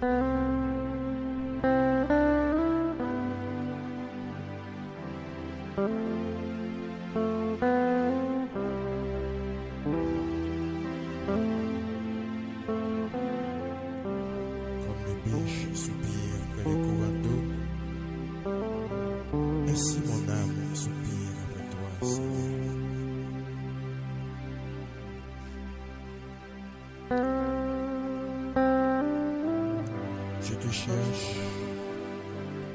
Comme les biches soupirent après les courants d'eau, ainsi mon âme soupire après toi, Seigneur. Je te cherche,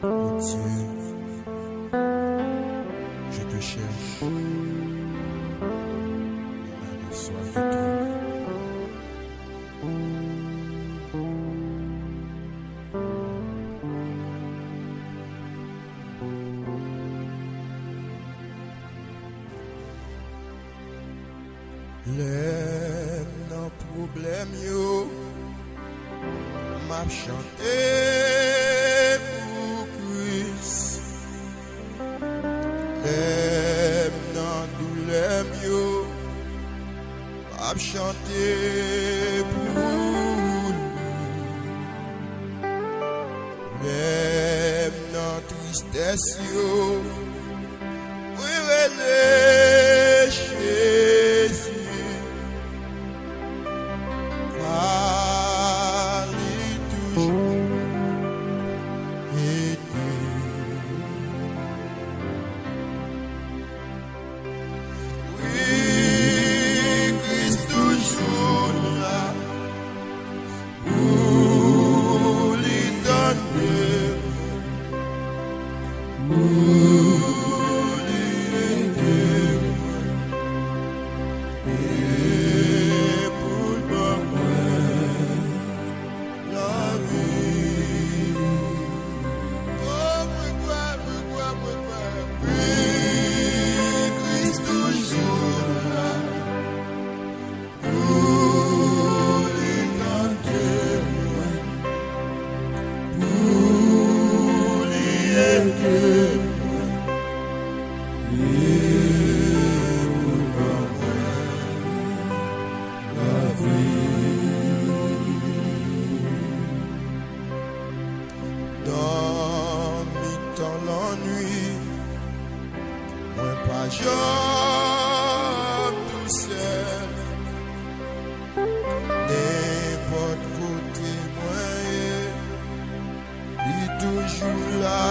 oh Dieu, je te cherche, mon âme a soif de toi. Les non problème yo m'a chanté pour Christ. Les non douleur yo m'a chanté pour lui. Les non tristesse yo oui relais Jésus. Dans mi-temps l'ennui, moi pas j'aime tout seul. N'importe côté moi, il est toujours là.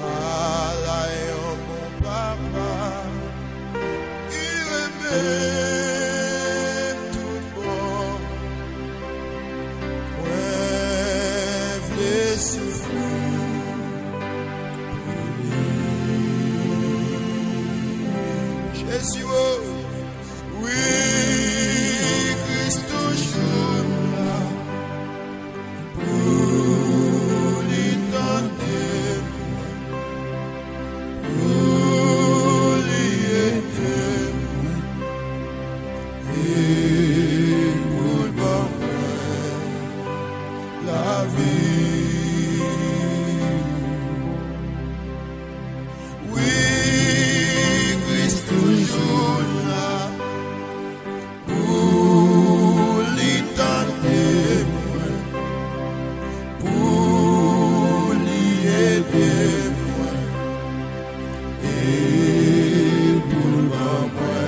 Allah est mon papa, il remet tout bon. Jésus, oh, oui, Christ toujours là pour lui tenter, pour lui aider et pour le bon la vie. Oui, Christ toujours là pour lui tenter, pour lui aider et pour le bon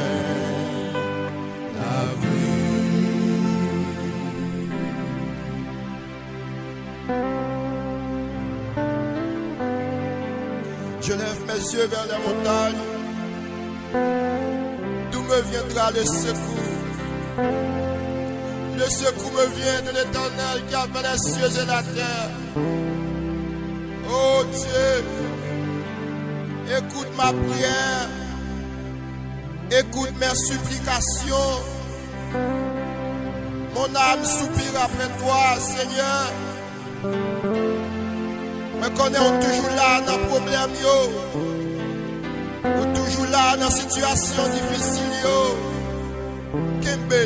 la vie. Je lève mes yeux vers les montagnes. D'où me viendra le secours? Le secours me vient de l'Éternel qui a fait les cieux et la terre. Oh Dieu, écoute ma prière, écoute mes supplications. Mon âme soupire après toi, Seigneur. Me connais on toujours là dans le problème yo. On toujours là dans la situation difficile yo. Kembe.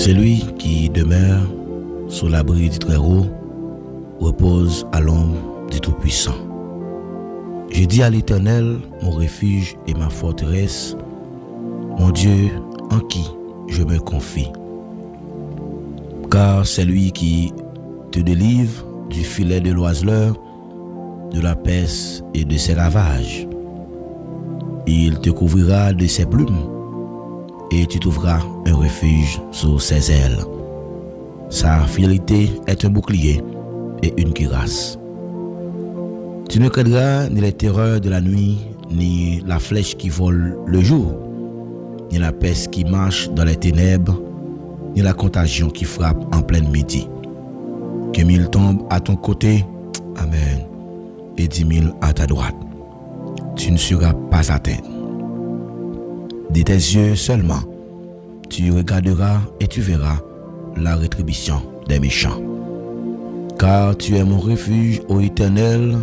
Celui qui demeure sous l'abri du Très-Haut repose à l'ombre du Tout-Puissant. Je dis à l'Éternel, mon refuge et ma forteresse, mon Dieu en qui je me confie. Car c'est lui qui te délivre du filet de l'oiseleur, de la peste et de ses ravages. Il te couvrira de ses plumes et tu trouveras un refuge sous ses ailes. Sa fidélité est un bouclier et une cuirasse. Tu ne craindras ni les terreurs de la nuit, ni la flèche qui vole le jour, ni la peste qui marche dans les ténèbres, ni la contagion qui frappe en plein midi. Que 1000 tombent à ton côté, amen, et 10 000 à ta droite. Tu ne seras pas atteint. De tes yeux seulement, tu regarderas et tu verras la rétribution des méchants. Car tu es mon refuge, ô Éternel,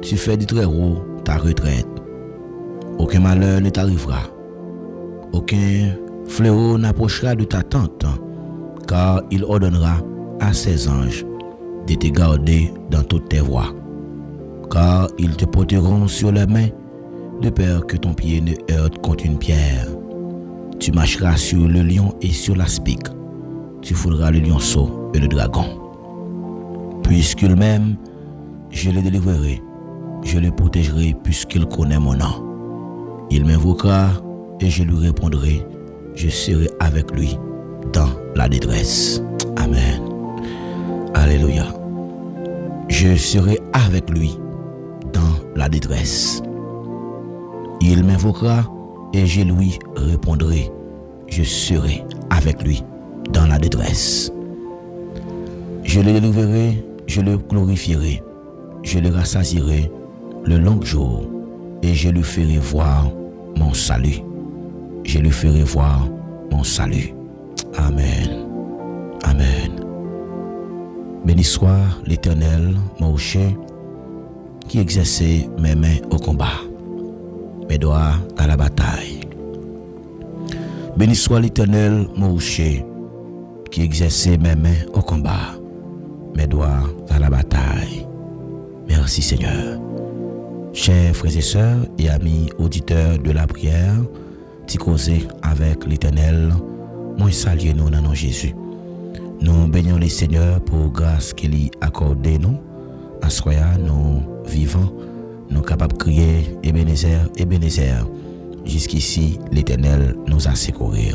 tu fais du Très-Haut ta retraite. Aucun malheur ne t'arrivera, aucun fléau n'approchera de ta tente, car il ordonnera à ses anges de te garder dans toutes tes voies. Car ils te porteront sur les mains, de peur que ton pied ne heurte contre une pierre. Tu marcheras sur le lion et sur l'aspic. Tu foudras le lionceau et le dragon. Puisqu'il m'aime, je le délivrerai. Je le protégerai puisqu'il connaît mon nom. Il m'invoquera et je lui répondrai. Je serai avec lui dans la détresse. Amen. Alléluia. Je serai avec lui dans la détresse. Il m'invoquera et je lui répondrai. Je serai avec lui dans la détresse. Je le délivrerai, je le glorifierai, je le rassasierai le long jour et je lui ferai voir mon salut. Je lui ferai voir mon salut. Amen. Amen. Béni soit l'Éternel, mon rocher, qui exerçait mes mains au combat, mes doigts à la bataille. Béni soit l'Éternel, mon rocher, qui exerçait mes mains au combat, mes doigts à la bataille. Merci Seigneur. Chers frères et sœurs et amis auditeurs de la prière, t'y causer avec l'Éternel, moi saluer nous dans le nom de Jésus. Nous bénissons le Seigneur pour grâce qu'il a accordé nous. En soya, nous vivants, nous capables de crier Ebenezer, Ebenezer. Jusqu'ici, l'Éternel nous a secouru.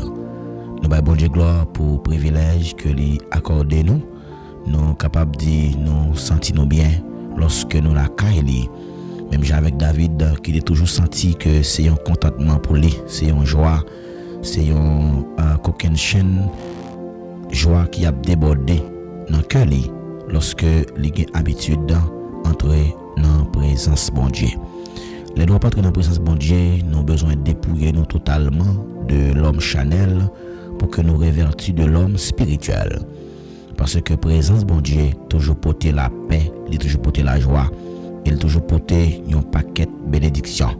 Nous avons bon Dieu gloire pour le privilège que lui accordé nous. Nous capables de nous sentir bien lorsque nous la caille. Même avec David qui a toujours senti que c'est un contentement pour lui, c'est une joie, c'est une coquine chaîne, joie qui a débordé dans le cœur lorsque il a l'habitude d'entrer dans la présence de bon Dieu. Les droits pas entrer dans la présence de bon Dieu, nous avons besoin de dépouiller nous totalement de l'homme charnel pour que nous révertions de l'homme spirituel. Parce que la présence de bon Dieu toujours porter la paix, il toujours porter la joie. Il toujours porter un paquet de bénédictions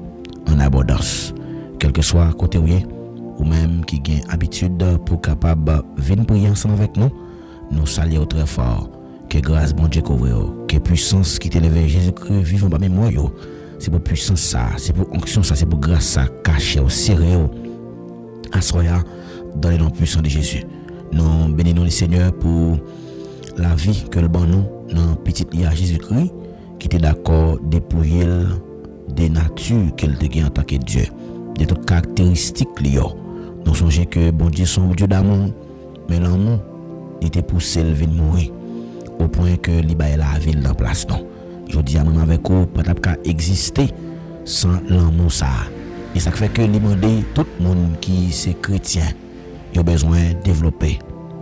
en abondance. Quel que soit côté ou même qui gagne habitude pour capable venir prier ensemble avec nous, nous saluons très fort. Que grâce bon Dieu couvre, que puissance qui t'élève Jésus-Christ vivant par mémoire, c'est pour puissance ça, c'est pour onction ça, c'est pour grâce ça, caché au sérieux, assoya dans les noms puissants de Jésus. Nous bénissons le Seigneur pour la vie que le bon nous dans petite lia Jésus-Christ qui était d'accord dépouiller des natures qu'il te en tant que Dieu, de toutes caractéristiques liées. Nous songeons que bon Dieu son Dieu d'amour, mais l'amour il était poussé à venir mourir au point que il a la ville dans place non. Je dis à moi avec vous pas exister sans l'amour ça. Et ça fait que il demande tout le monde qui c'est chrétien, il a besoin de développer.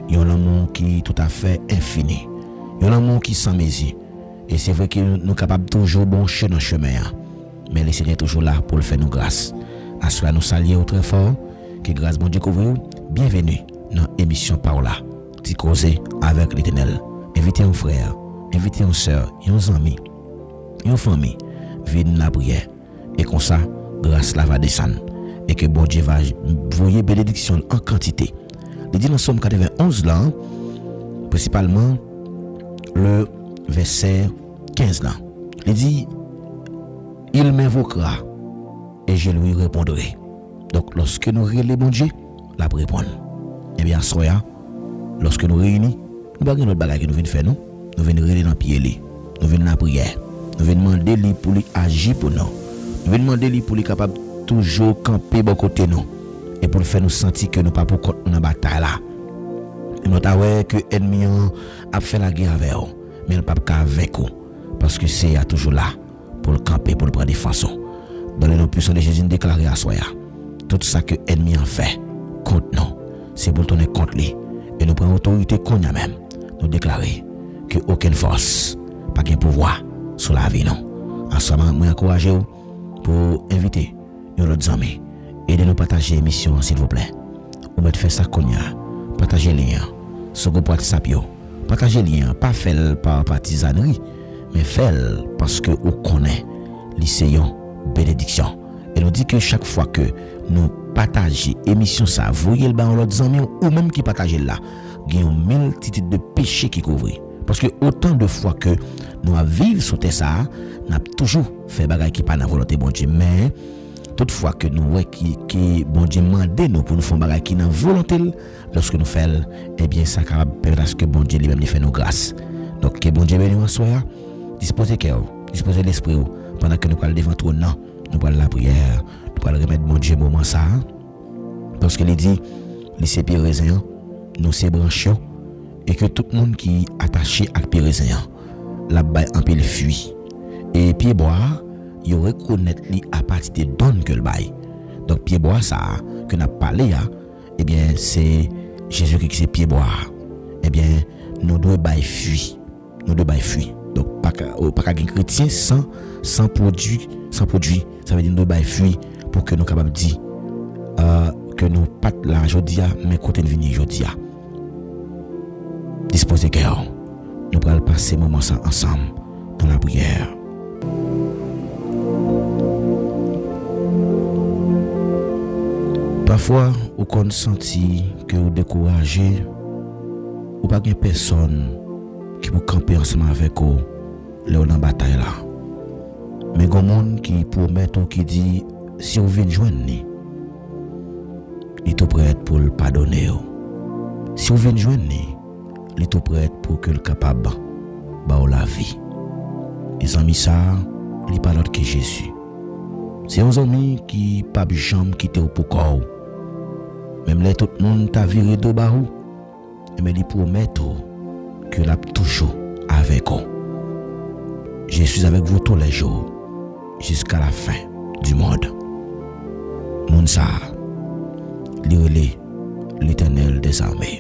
Il y a un amour qui est tout à fait infini. Il y a un amour qui sans mesure. Et c'est vrai que nous sommes capables toujours boncher dans le chemin. Mais le Seigneur est toujours là pour le faire nous grâce. À cela nous saluons très fort. Que grâce bon Dieu couvre vous. Bienvenue dans l'émission Parola. Tu causes avec l'Éternel. Invitez un frère, invitez une soeur, un ami, une famille. Vienne la prière. Et comme ça, grâce là va descendre. Et que bon Dieu va voyer bénédiction en quantité. Il dit dans Somme 91 là, principalement le verset 15 là. Il dit, il m'invoquera et je lui répondrai. Donc lorsque nous relèvons bon Dieu, la répondre. Eh bien, soya, lorsque nous réunissons, nous n'avons pas notre bagage que nous venons faire, nous venons relèver dans le pied, nous venons dans la prière, nous venons demander lui pour lui agir pour nous. Nous venons demander lui pour lui capable toujours camper bon côté nous et pour faire nous sentir que nous pas pour contre dans bataille là. Et nous avons que l'ennemi a fait la guerre avec nous, mais il pas avec nous parce que c'est toujours là pour le camper, pour le prendre défense. Dans le nom puissant de Jésus, nous déclarons à soya tout ça que l'ennemi a fait contre nous, c'est pour tourner contre lui. Et nous prenons autorité qu'on a même. Nous déclarer que aucune force, pas qu'un pouvoir sur la vie non. En ce moment, nous encourageons pour inviter nos autres amis. Aidez-nous à partager l'émission s'il vous plaît. Ou mettre faire ça qu'on a. Partagez les liens. Sur le WhatsApp. Partagez les liens. Pas fait par partisanerie, mais fait parce que vous connaissez lycéen bénédiction. Et nous dit que chaque fois que nous partageons l'émission, ça, vous voyez le bas en l'autre amis ou même qui partagent là, il y a une multitude de péchés qui couvrent. Parce que autant de fois que nous vivons sur ça, nous avons toujours fait des choses qui ne sont pas dans la volonté de bon Dieu. Mais toutefois que nous voyons que bon Dieu demande nous pour nous faire des choses qui sont dans la volonté, lorsque nous faisons, eh bien, ça va permettre à ce que bon Dieu lui-même nous fait nos grâces. Donc, que bon Dieu bénisse en soi, disposez cœur, disposez l'esprit, pendant que nous parlons devant toi, non. Nous parlons la prière, nous parlons remettre mon Dieu moment ça. Parce qu'il dit, les c'est pieds raisin, nous c'est branchions, et que tout le monde qui est attaché à pieds raisin, la baille en pile fuit. Et pied bois, il reconnaît lui à partir des dons que le baille. Donc pied bois ça, que nous avons parlé, eh bien c'est Jésus qui c'est pied bois. Eh bien, nous devons bailler fuir. Nous devons bailler fuir. Donc pas qu'un chrétien sans produit, ça veut dire nous devons fuir pour que nous soyons capables de dire que nous pas là aujourd'hui, mais côté de venir aujourd'hui. Disposez cœur, nous allons passer moment ça ensemble dans la prière. Parfois, vous sentez que vous découragez, ou pas de personne qui vous camper ensemble avec vous, là dans la bataille là. Mais il y a des gens qui promettent ou qui disent, si vous venez joindre, il est prêt pour le pardonner. Si vous venez joindre, il est prêt pour que le capable de la vie. Les amis, ça, il n'est pas l'autre que Jésus. C'est un ami qui n'a pas de jambe qui était pour corps. Même là, tout le monde t'a viré de barou. Mais il promet que il est toujours avec vous. Je suis avec vous tous les jours, jusqu'à la fin du monde. Mounsa, l'Éternel des armées.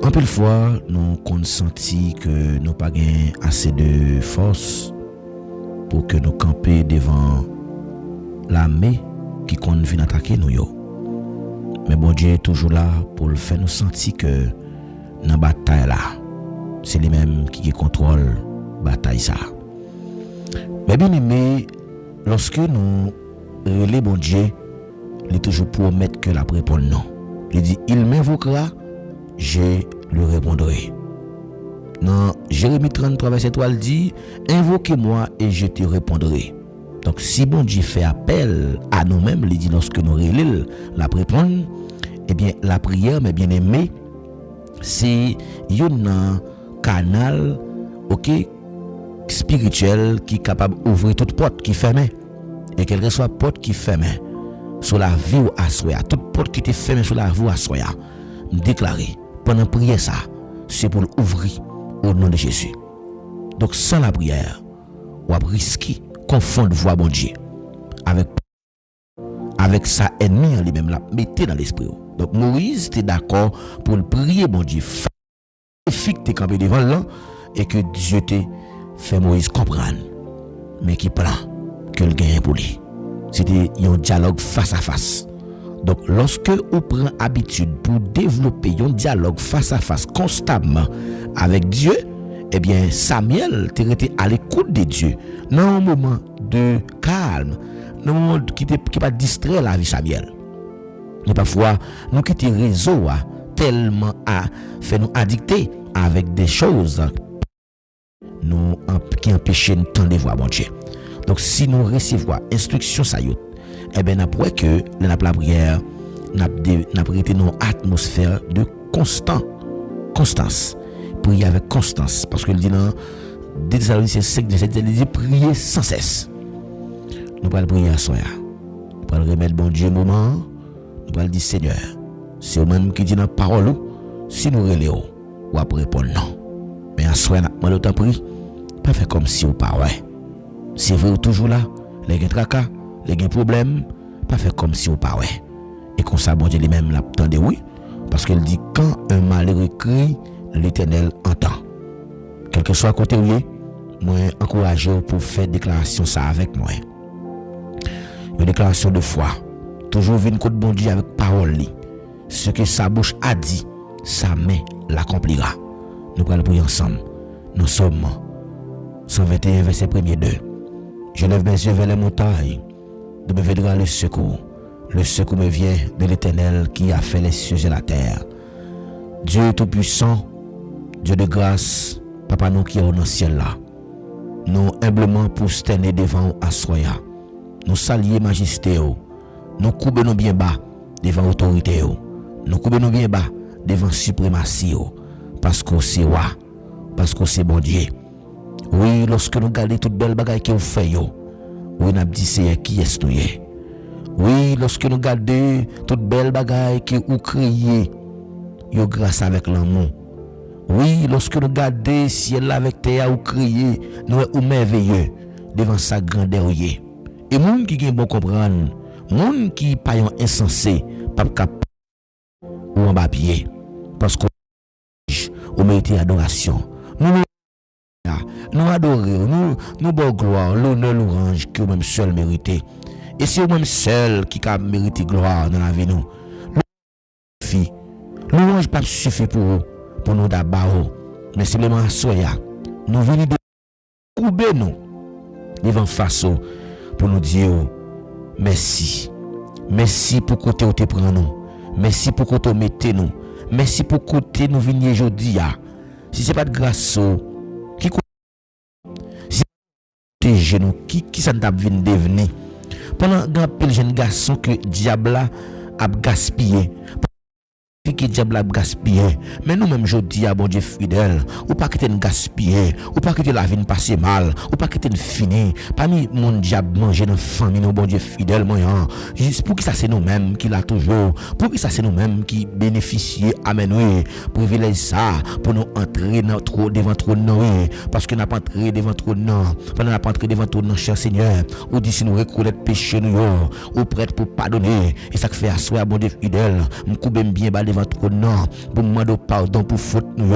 En peu de fois, nous consentons que nous n'avons pas assez de force pour que nous campions devant l'armée qui vient attaquer nous. Mais bon Dieu est toujours là pour le faire nous sentir que dans la bataille là, c'est lui-même qui contrôle la bataille ça. Mais bien aimé, lorsque nous relèvons bon Dieu, il est toujours pour mettre que la réponse non. Il dit, il m'invoquera, je lui répondrai. Dans Jérémie 33, verset 3, il dit, invoquez-moi et je te répondrai. Donc, si bon Dieu fait appel à nous-mêmes, il dit, lorsque nous relèvons la réponse, eh bien, la prière, mes bien-aimés, c'est un canal, spirituel qui est capable d'ouvrir toute porte qui fermée. Et quelle que soit la porte qui fermée sur la vie ou à soi, toute porte qui est fermée sur la vie ou à soi, déclarer pendant la prière ça, c'est pour l'ouvrir au nom de Jésus. Donc sans la prière, on va risquer confondre voix bon Dieu avec sa ennemi en lui-même la mettez dans l'esprit. Donc Moïse était d'accord pour le prier bon Dieu. Fique t'es campé devant là et que Dieu te fait Moïse comprendre mais qui prend que le gain pour lui. C'était un dialogue face à face. Donc lorsque on prend habitude pour développer un dialogue face à face constamment avec Dieu, eh bien Samuel était à l'écoute de Dieu dans un moment de calme, dans un moment qui pas distrait la vie Samuel. Et parfois, nous quittons le réseau tellement à faire nous addicter avec des choses qui empêchent nous de voir mon Dieu. Donc, si nous recevons instruction, ça y est, eh bien, après que la prière, nous avons été dans une atmosphère de constance. Prier avec constance. Parce que il dit dans 2 Thessaloniciens 5, il dit prier sans cesse. Nous allons prier à soi. Nous allons remettre bon Dieu un moment. Nous allons dire Seigneur, c'est vous-même qui dit dans la parole, si nous reléons, ou après répondre non. Mais à soi, nous allons prier. Pas faire comme si vous pas ouais. C'est vrai, toujours là, les tracas, les problèmes, pas faire comme si vous pas ouais. Et comme ça, bon Dieu lui-même l'attendait, oui. Parce qu'il dit, quand un malheureux crie, l'Éternel entend. Quel que soit côté où il est, moi, encouragez pour faire déclaration ça avec moi. Une déclaration de foi. Toujours venir contre bon Dieu avec parole. Ce que sa bouche a dit, sa main l'accomplira. Nous allons prier ensemble. Nous sommes 121, verset 1er 2. Je lève mes yeux vers les montagnes. De me viendra le secours. Le secours me vient de l'Éternel qui a fait les cieux et la terre. Dieu Tout-Puissant, Dieu de grâce, Papa nous qui est au ciel là. Nous humblement prosterner devant Assoya. Nous saluer majesté. Nous coubons bien bas devant autorité. Nous coubons bien bas devant suprématie. Parce que c'est roi. Parce que c'est bon Dieu. Oui, lorsque nous regardons toute belle bagaille que vous faites, oui, nous avons dit c'est qui est nous. Oui, lorsque nous regardons toute belle bagaille que vous créez, yo grâce avec l'amour. Oui, lorsque nous regardons ciel avec terre ou crier, nous sommes merveilleux devant sa grandeur. Et moun qui gen bon comprendre, moun qui pas insensé, pas capable ou en bas pied, parce qu'on mérite adoration. Nous adorons, nous bon gloire, l'honneur, l'orange que vous-même seul méritez. Et c'est vous-même seul qui a mérité gloire dans la vie nous. L'orange pas suffit pour nous d'abord, mais simplement soya. Nous venons de couper nous devant face pour nous dire merci. Merci pour côté où tu prends nous. Merci pour côté où mettez nous. Merci pour côté nous venir aujourd'hui. Si c'est pas de grâce qui si nous qui ça t'a vinn devenir pendant grand pile jeune garçon que diable a gaspillé que diable a gaspillé mais nous même jodi a bon Dieu fidèle ou pas quitter gaspiller ou pas quitter la vie passer mal ou pas quitter fini parmi mon diable manger dans famille nous bon Dieu fidèle moyen juste pour que ça c'est nous mêmes qui l'a toujours pour que ça c'est nous mêmes qui bénéficier amen oui privilège ça pour nous entrer dans trop devant trop non parce que n'a pas entré devant trop non pendant n'a pas entré devant trop non cher Seigneur ou dit si nous reconnaître péché nous ou prête pour pardonner et ça fait asseoir bon Dieu fidèle me coupe bien bas devant trop non pour demander pardon pour faute nous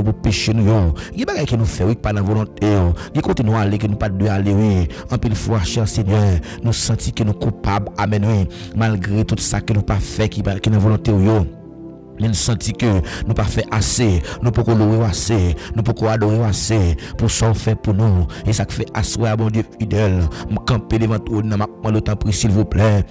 pour péché nous il y a des choses que nous faisons pas dans volonté il continue à aller que nous pas de aller oui en pile fois cher Seigneur nous sentis que nous coupables amen oui malgré tout ça que nous pas fait qui dans volonté nous senti que nous pas fait assez nous pouvons louer assez nous pouvons adorer assez pour ça fait pour nous et ça fait asseoir bon Dieu fidèle me camper devant tout dans le temps pris s'il vous plaît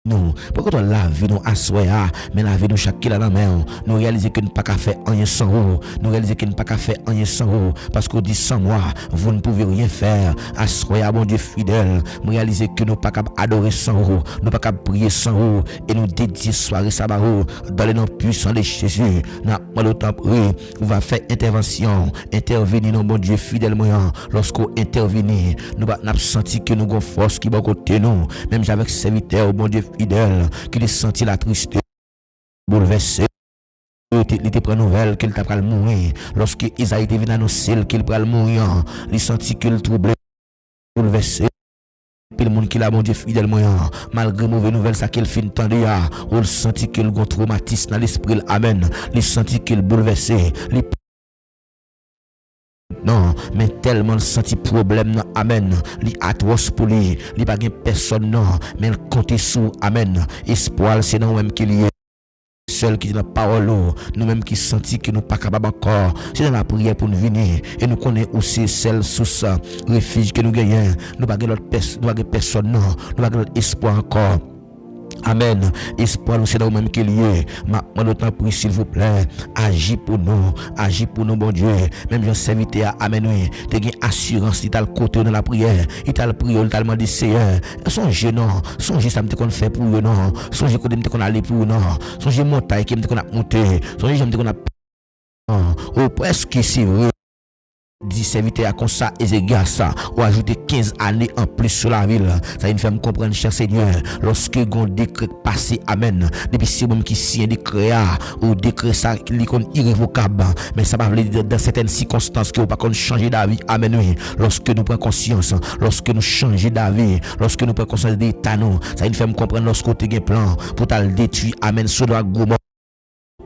nous, pourquoi la vie nous assoya, mais la vie nous chaque là dans la main, nous réaliser que nous pas qu'à faire rien sans vous, nous réaliser que nous pas qu'à faire rien sans vous, parce qu'on dit sans moi, vous ne pouvez rien faire, assoya bon Dieu fidèle, nous réaliser que nous pas qu'à adorer sans vous, nous pas qu'à prier sans vous, et nous dédier soirée sabbat dans les noms puissants de Jésus, nous le temps prier, on va faire intervention, intervenir dans bon Dieu fidèle moyen, lorsqu'on intervenir, nous avons senti que nous avons force qui va côté nous, même avec serviteur bon Dieu fidèle, qu'il ait senti la tristesse bouleversée. Il était pris nouvelle qu'il t'a pris mourir. Lorsque Isaïe était venu annoncer qu'il pris mourir, il sentit qu'il troublé, bouleversé. Puis le monde qui l'a bon Dieu fidèle moyen, malgré mauvaise nouvelle, ça qu'il fin tendé, il sentit qu'il a un traumatisme dans l'esprit. Amen. Il sentit qu'il bouleversé. Non, mais tellement le senti problème non, amen. Li atroce pour lui, li pas gen personne non, mais il compte sur amen. Espoir c'est nous même qui lié. Seul qui dans la parole, nous même qui senti que nous pas capable encore. C'est dans la prière pour nous venir et nous connaissons aussi celle sous ça refuge que nous gagnons. Nous pas l'autre personne, nous pas personne non, nous pas l'autre espoir encore. Amen. Espoir, nous c'est dans même qu'il y est. Maintenant, d'autant prie, s'il vous plaît. Agis pour nous, bon Dieu. Même Jean serviteur, amen, oui. T'as une assurance, il t'a le côté dans la prière. Il t'a le prière, il t'a demandé, Seigneur. Songez, non. Songez, ça me dit qu'on fait pour eux, non. Songez, qu'on a allé pour eux, non. Songez, montagne, qui me dit qu'on a monté. Songez, je me dis qu'on a. Oh, presque c'est vrai. Dit serviteur comme ça, Ézéchias, ou ajouter 15 années en plus sur la ville. Ça me fait me comprendre, cher Seigneur, lorsque un décret passé, amen. Depuis c'est moi qui signe décret, ou décret ça, il est irrévocable. Mais ça va dire dans certaines circonstances que vous pas changer d'avis, amen. Oui. Lorsque nous prenons conscience, lorsque nous changeons d'avis, lorsque nous prenons conscience d'état, ça me fait me comprendre lorsque vous avez un plan pour te détruire, amen, sur le Gomorrhe.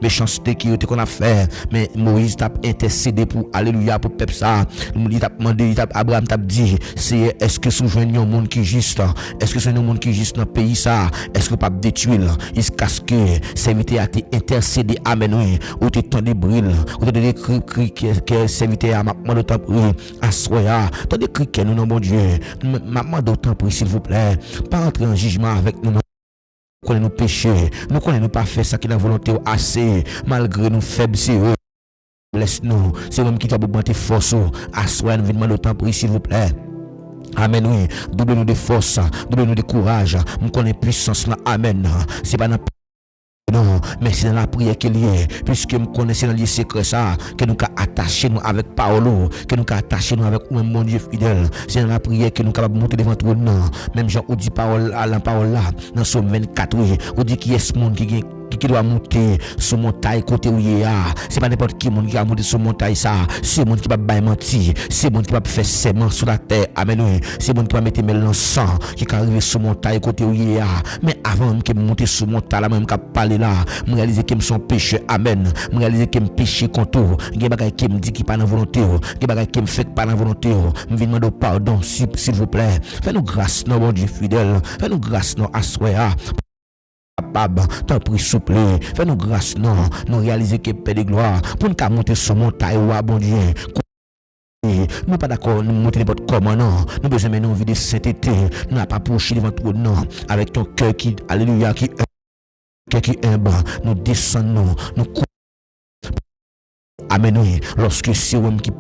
Méchanceté qui était qu'on a fait, mais Moïse t'a intercédé pour alléluia pour peuple ça. Il t'a demandé, Abraham t'a dit, c'est est-ce que sous joignent un monde qui juste, est-ce que c'est un monde qui juste dans le pays ça, est-ce que pas détruire, il se casse que serviteur a été intercédé, amen oui, ou t'es tendu brille, ou t'es des cris que serviteur a maintenant d'autant pour assoya, t'as des cris que nous non bon Dieu, maintenant d'autant pour s'il vous plaît, pas entrer en jugement avec nous. Nous connaissons nos péchés, nous connaissons pas faire ça qui est la volonté assez, malgré nos faibles, c'est eux. Laisse-nous, c'est même qui t'a augmenté force, assoyez nous demander autant pour s'il vous plaît. Amen, oui, double-nous de force, double-nous de courage, nous connaissons puissance là, amen. C'est pas dans non, mais c'est dans la prière qu'il y est, puisque nous connaissons dans les secrets ça, que nous avons attaché nous avec Paolo, que nous avons attaché nous avec nous, mon Dieu fidèle. C'est dans la prière que nous sommes capables de monter devant tout le monde. Même Jean, on dit parole à la parole là, dans Somme 24, oui, on dit qui est ce monde qui doit monter sur montagne côté où il y a. C'est pas n'importe qui monde qui va monter sur montagne ça. C'est monde qui va bailler mentir. C'est monde qui va faire serment sur la terre. Amen. Oui. C'est monde qui va mettre l'encens qui va arriver sur montagne côté où il y a. Mais avant que monter sur montagne là même qu'à parler là, me réaliser que me son péché. Amen. Me réaliser que me péché contre eux. Des bagages qui me dit qui pas dans volonté. Des bagages qui me fait pas dans volonté. Me viens demander pardon s'il vous plaît. Fais-nous grâce non bon Dieu fidèle. Fais-nous grâce non assoya. Capable, t'en prie souple, fais-nous grâce, non, nous réaliser que Père de gloire, pour nous monter sur montagne, bon Dieu. Nous pas d'accord, nous monter n'importe comment, non. Nous besoin de nous vie de sainteté, nous n'avons pas approché devant toi, non. Avec ton cœur qui, alléluia, qui est bas, nous descendons, nous courons. Amen, oui, lorsque c'est homme qui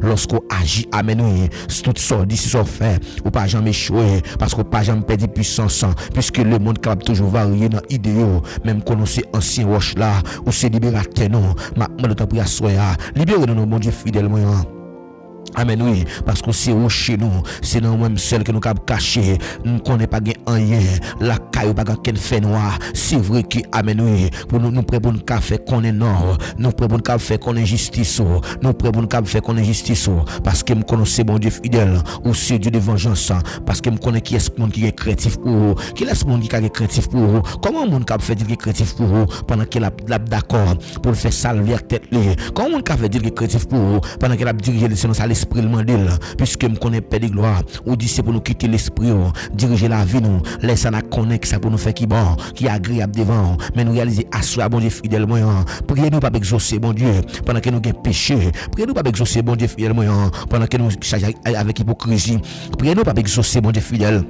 lorsqu'on agit, amen, oui, tout ça, d'ici ça fait, ou pas jamais échouer, parce qu'on pas jamais perdu puissance, puisque le monde capable toujours varier dans l'idéal, même qu'on sait ancien roche là, ou c'est libérateur, non, maintenant, le temps pour y asseoir, libérez-nous, mon Dieu fidèle, moi. Amen, oui, parce que c'est chez nous, c'est nous même seul que nous avons caché, nous ne connaissons pas rien, la caille pas qu'un fait noir, c'est vrai que, amen, oui, pour nous prêts pour nous faire qu'on est nord, nous prêts pour nous faire qu'on est justice, nous prêts pour nous faire qu'on est justice, parce que nous connaissons bon Dieu fidèle, ou c'est Dieu de vengeance, parce que nous connaissons qui est ce monde qui est créatif pour vous, qui est ce monde qui est créatif pour vous, comment le monde qui fait dire qu'il est créatif pour vous, pendant qu'il a d'accord, pour le faire salver tête, comment le monde qui fait dire qu'il est créatif pour vous, pendant qu'il a dirigé le Seigneur l'esprit le mandel, puisque me connaît Père de gloire, ou dit c'est pour nous quitter l'esprit, diriger la vie nous, laisse à connaître ça pour nous faire qui bon, qui est agréable devant, mais nous réaliser assoir bon Dieu fidèlement, priez nous pas exaucer bon Dieu, pendant que nous avons péché, priez nous pas exaucer bon Dieu fidèlement, pendant que nous chargeons avec hypocrisie, priez nous pas exaucer bon Dieu fidèle.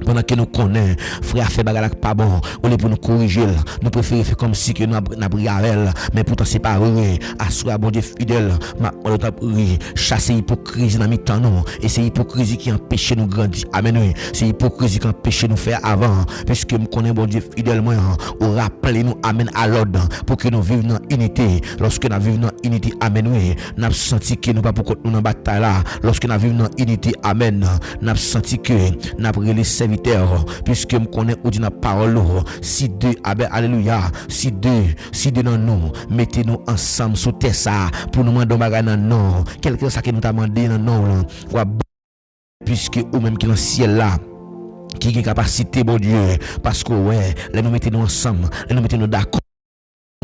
Pendant que nous connaissons, frère fait bagarre pas bon, on est pour nous corriger, nous préférons faire comme si que nous avons avec, mais pourtant c'est pas vrai. Assoir bon Dieu fidèle, on a chasser l'hypocrisie dans mi-temps non, et c'est l'hypocrisie qui empêche nous grandir. Amen oui, c'est l'hypocrisie qui empêche nous faire avant, puisque nous connaissons bon Dieu fidèle moi, on rappelle nous amen à l'ordre pour que nous vivions dans unité. Lorsque nous vivons dans unité, amen oui, nous avons senti que nous pas pour nous dans bataille là. Lorsque nous vivons dans unité, amen, nous avons senti que nous avons les puisque me connaît ou dit la parole si deux alléluia si deux dans nous mettez-nous ensemble sous terre ça pour nous demander bagarre dans non quelque chose que nous t'a demandé dans non puisque ou même qui dans le ciel là qui a capacité bon Dieu parce que ouais là nous mettez-nous ensemble là nous mettez-nous d'accord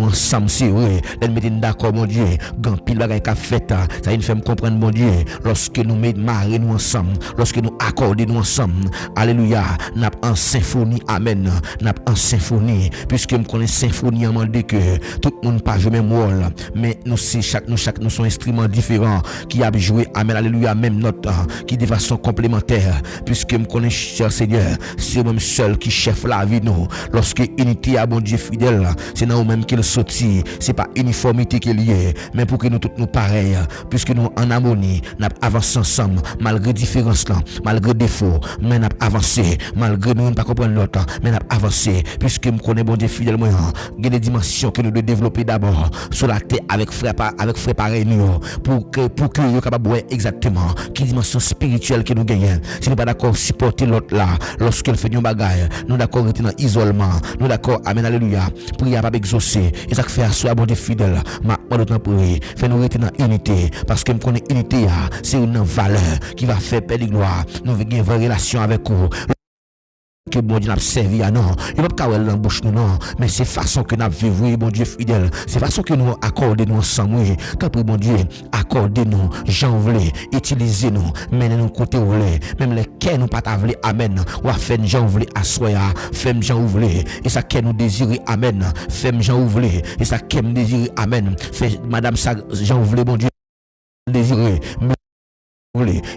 ensemble c'est vrai les mettez d'accord mon Dieu grand pile bagaille qu'a fait ça il fait me comprendre mon Dieu lorsque nous mettons marrer nous ensemble lorsque nous accorder nous ensemble. Alléluia. N'a en symphonie. Amen. N'a en symphonie. Puisque me connais symphonie en demandé que tout le monde pas jouer même rôle. Mais nous c'est chaque nous sont instruments différents qui a joué. Amen. Alléluia. Même note qui de façon complémentaire. Puisque me connais cher Seigneur, c'est moi-même seul qui chef la vie nous. Lorsque unité à bon Dieu fidèle, c'est nous même qu'il sortit. C'est pas uniformité qui est liée, mais pour que nous tous nous pareils, puisque nous en harmonie, nous avançons ensemble, malgré différence là, malgré défaut, mais nous avancé, malgré nous ne pas comprendre l'autre, mais nous avancé, puisque nous connaissons bon Dieu fidèle moi, il y a des dimensions que nous devons développer d'abord sur la terre avec frère pareil nous, pour que nous capable voir exactement quelle dimension spirituelle que nous gagnons. Si nous pas d'accord supporter l'autre là, lorsqu'elle fait une bagaille, nous d'accord rester dans isolement, nous d'accord amen alléluia, prier pas exaucer, et ça fait asseoir bon Dieu fidèle, ma temps pour fait nous rester dans unité, parce que nous connaissons unité c'est une valeur qui va faire paix de gloire, nous avons une vraie relation avec vous. Que bon Dieu n'a servi à non, il n'a pas qu'à dans bouche nous non, mais c'est façon que nous vivons bon Dieu fidèle, c'est façon que nous accordons nous ensemble, tant que bon Dieu accordez-nous, j'en voulais, utilisez-nous, menez-nous côté où voulez, même les quais nous pas t'avler, amen, ou à faire j'en voulais assoya, femme j'en voulais, et ça qu'elle nous désirer, amen, femme j'en voulais, et ça qu'elle me désirer, amen, fait madame ça j'en voulais bon Dieu désirer,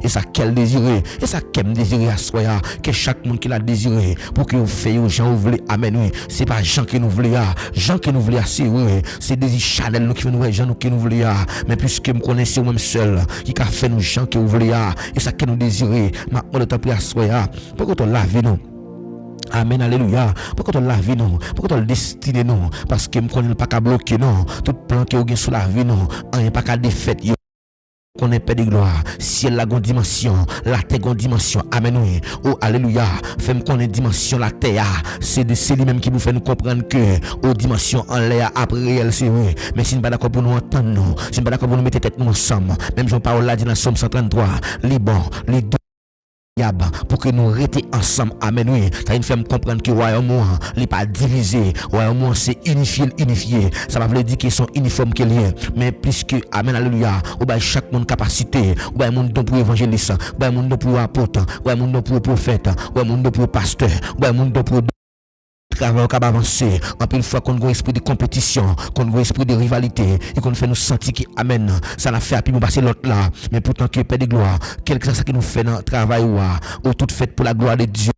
et ça qu'elle désirait, et ça qu'elle désirait à soi, que chaque monde qui l'a désiré, pour que vous fassiez aux gens vous voulez, amen, oui, c'est pas Jean qui nous voulait, Jean qui nous voulait, c'est oui, c'est des Chanel nous qui nous voulait, Jean qui nous voulait, mais puisque nous connaissons même seul, qui a fait nous Jean qui nous voulait, et ça qu'elle nous désirait, maintenant le temps pour à soi, pour que tu laves nous. Amen, alléluia. Pourquoi tu la vie non? Pourquoi tu le destiné non? Parce que nous ne connaissons pas qu'à bloquer non. Tout plan qui est sur la vie non. On n'est pas qu'à défaite. Qu'on est paix de gloire, ciel la grande dimension, la terre grande dimension, amen oui, oh alléluia, fais-moi qu'on ait dimension la terre, c'est lui-même qui nous fait nous comprendre que, oh dimension en l'air après réel c'est vrai, mais si nous pas d'accord pour nous entendre nous, si nous pas d'accord pour nous mettre tête nous ensemble, même Jean-Paul l'a dit dans Somme 133, les bons, les deux, pour que nous restions ensemble, amen oui, ça nous fait comprendre que royaume n'est pas divisé, royaume c'est unifié, ça va veut dire qu'ils sont uniformes qu'ils liés, mais puisque amen alléluia, ou bien chaque monde capacité, ou bien monde pour évangéliste, ou bien monde pour apôtre, ou bien monde pour prophète, ou bien monde pour pasteur, ou bien monde pour travail qui avancer, en plus une fois qu'on a un esprit de compétition, qu'on a un esprit de rivalité, et qu'on fait nous sentir qui amen, ça n'a fait à puis nous passer l'autre là, mais pourtant que paix de gloire, quelque chose qui nous fait dans le travail ou tout fait pour la gloire de Dieu.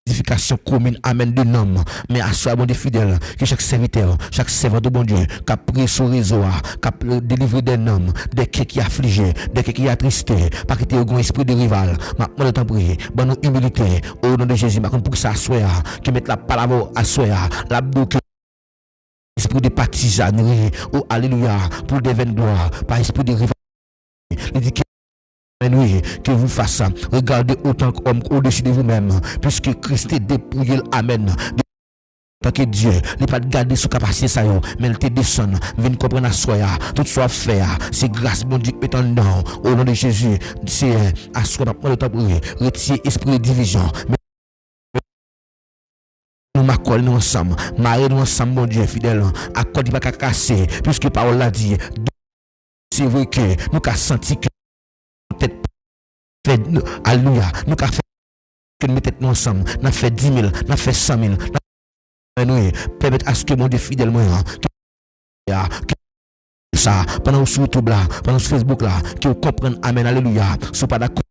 Édification commune, amen de nom, mais à soi bon des fidèles, que chaque serviteur, chaque servant de bon Dieu, qui a pris sur réseau, qui a délivré des noms, des qui affligés, des qui attristés, pas qu'il y ait un esprit de rival, maintenant le temps prier, bonne humilité, au nom de Jésus, pour que ça soit, qui mette la parole à soi, la boucle, esprit de partisanerie, oh alléluia, pour des vaines gloires, par esprit de rivalité. Oui, que vous fassiez, regardez autant qu'homme au-dessus de vous-même, puisque Christ est dépouillé, amen. Tant que Dieu n'est pas de garder son capacité, ça mais il te descend, vient comprendre à soi, tout soit fait, c'est grâce, mon Dieu, qui est en nom, au nom de Jésus, c'est à soi, le temps pour retirer esprit de division. Nous m'accordons nous ensemble, marions nous ensemble, mon Dieu, fidèle, accorde pas qu'à casser, puisque parole l'a dit, c'est vrai que nous avons senti que tête fait alléluia nous qu'a fait que nous tête nous ensemble n'a fait 10 000 n'a fait 100 000 nous permettre à ce que mon Dieu fidèle moi que ça pendant sur YouTube là pendant sur Facebook là que vous comprendre amen alléluia soit pas d'accord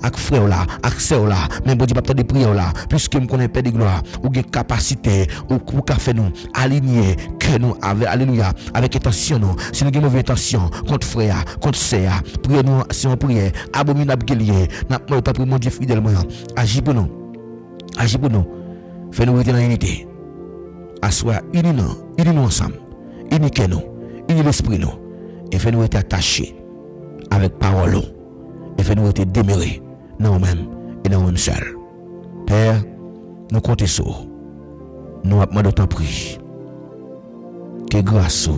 avec frère là, avec sœur là, même bon Dieu pas de prière là, puisque nous connaissons Père de gloire, ou une capacité, ou qu'a fait nous aligner que nous avec alléluia, avec intention nous, si nous avons mauvaise intention contre frère, contre sœur, priez nous si on prie, abominable guerrier, n'a pas pour mon Dieu fidèle moi, agis pour nous, fais-nous rester dans l'unité, assois unis-nous ensemble, uniquez-nous, unis l'esprit nous, et fais-nous être attachés avec parole. Et fait nous être démérés dans nous-mêmes et dans nous-mêmes seuls. Père, nous comptons sur nous avons de temps pris. Que grâce,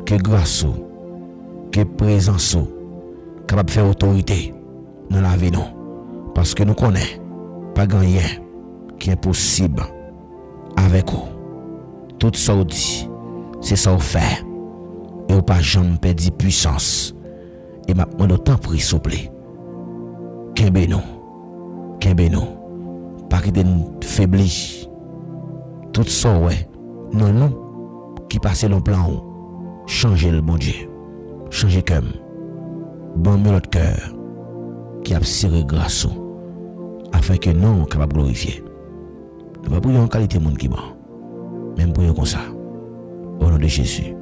que présence, capable de faire autorité dans la vie nous. Parce que nous connaissons pas rien qui est possible avec vous. Tout ça on dit, c'est ça on fait. Et on pas jamais perdre puissance. Et maintenant, de temps pris, s'il vous plaît, Kembe nous. Pas quitter nous faibli. Tout ça, ouais. Non, nous, qui passent le plan, changer le bon Dieu. Changer comme. Bon, mais notre cœur, qui a serré grâce, afin que nous, capables de glorifier. Nous ne pouvons pas en qualité de monde qui est bon. Même pour comme ça. Au nom de Jésus.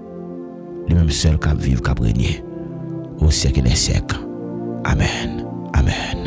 Lui-même seul qui vivre, qui régner. Au siècle des siècles. Amen. Amen.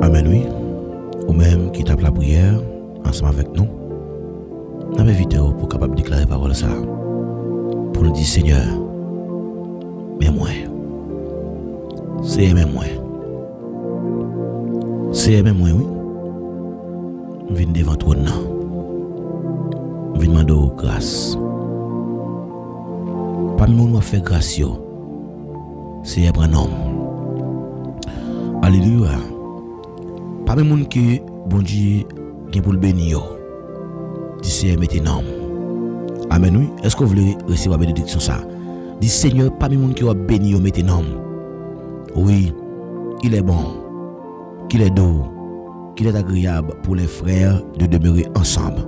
Amen, oui. Ou même qui tape la prière ensemble avec nous. Nous avons invité pour capable déclarer la parole ça. Pour nous dire Seigneur, mais moi. C'est même moi. C'est même moi, oui. Je viens devant toi. Je viens demander grâce. Parmi nous, fait grâce. C'est un homme. Alléluia. Parmi les gens qui bon Dieu qui pour le bénir, dis maintenant. Amen. Oui. Est-ce que vous voulez recevoir la bénédiction ça? Dis Seigneur, parmi les gens qui ont béni maintenant. Oui, il est bon, qu'il est doux, qu'il est agréable pour les frères de demeurer ensemble.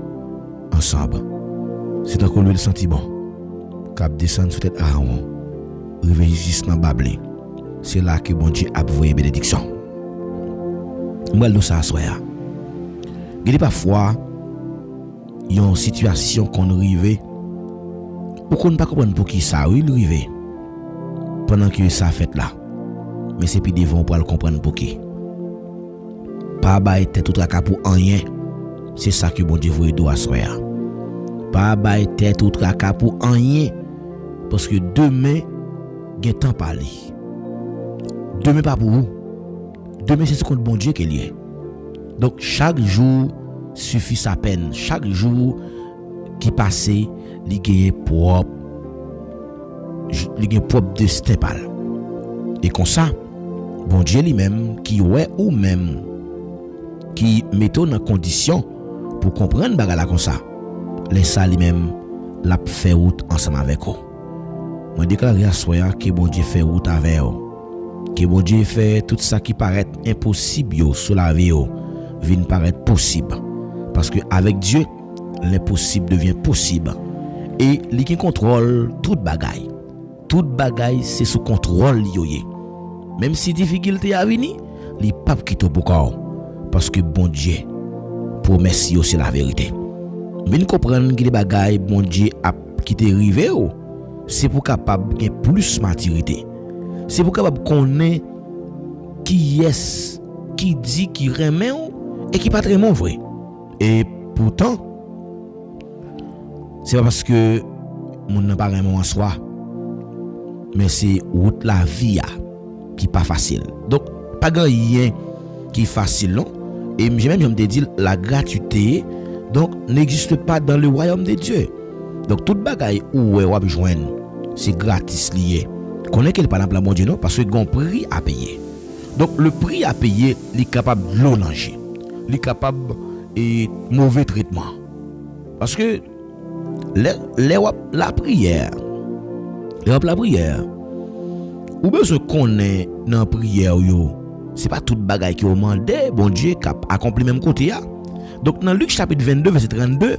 Ensemble. C'est encore lui le senti bon. Cap descendre sur tête Aaron, réveiller juste dans Bablé. C'est là que bon Dieu a envoyé bénédiction. Moi, nous ça soir. Il y a parfois une situation qu'on arrive ou qu'on ne pas comprendre pour qui ça oui arrive pendant que ça fait là. Mais c'est puis devant pour le comprendre pour qui. Pas bailler tête tout tracas pour rien. C'est ça que bon Dieu vous doit soir. Pas bailler tête tout tracas pour rien parce que demain il y a temps parler. Demain pas pour vous. Demain c'est ce que bon Dieu qui est lié. Donc chaque jour suffit sa peine. Chaque jour qui passe, il gagne propre destin pal. Et comme ça, bon Dieu lui-même qui ouais ou même qui met en condition pour comprendre bagala comme ça. Laisse ça lui-même la fait route ensemble avec vous. Moi déclare à soi que bon Dieu fait route avec vous. Que bon Dieu fait tout ça qui paraît impossible sur la vie vient paraître possible parce que avec Dieu l'impossible devient possible et lui qui contrôle toute bagaille c'est sous contrôle lié même si difficulté a venir il pas quitter pour corps parce que bon Dieu promesse c'est la vérité venez comprendre que les bagailles bon Dieu a quitté rivé c'est pour capable gagner plus maturité. C'est pour capable connaître qui est, qui dit, qui remet et qui pas très vrai. Et pourtant, c'est pas parce que mon n'a pas vraiment en soi, mais c'est route la vie qui pas facile. Donc pas grand rien qui est facile non. Et même je me dis la gratuité donc n'existe pas dans le royaume de Dieu. Donc toute bagaille où on va joindre c'est gratis lié. Connaît qu'elle pas dans mon Dieu non parce que gon prix à payer. Donc le prix à payer, il est capable de l'onanger. Il est capable et mauvais traitement. Parce que la prière ou besoin connaît dans prière yo, c'est pas toute bagaille qui demande bon Dieu cap accompli même côté a. Donc dans Luc chapitre 22 verset 32,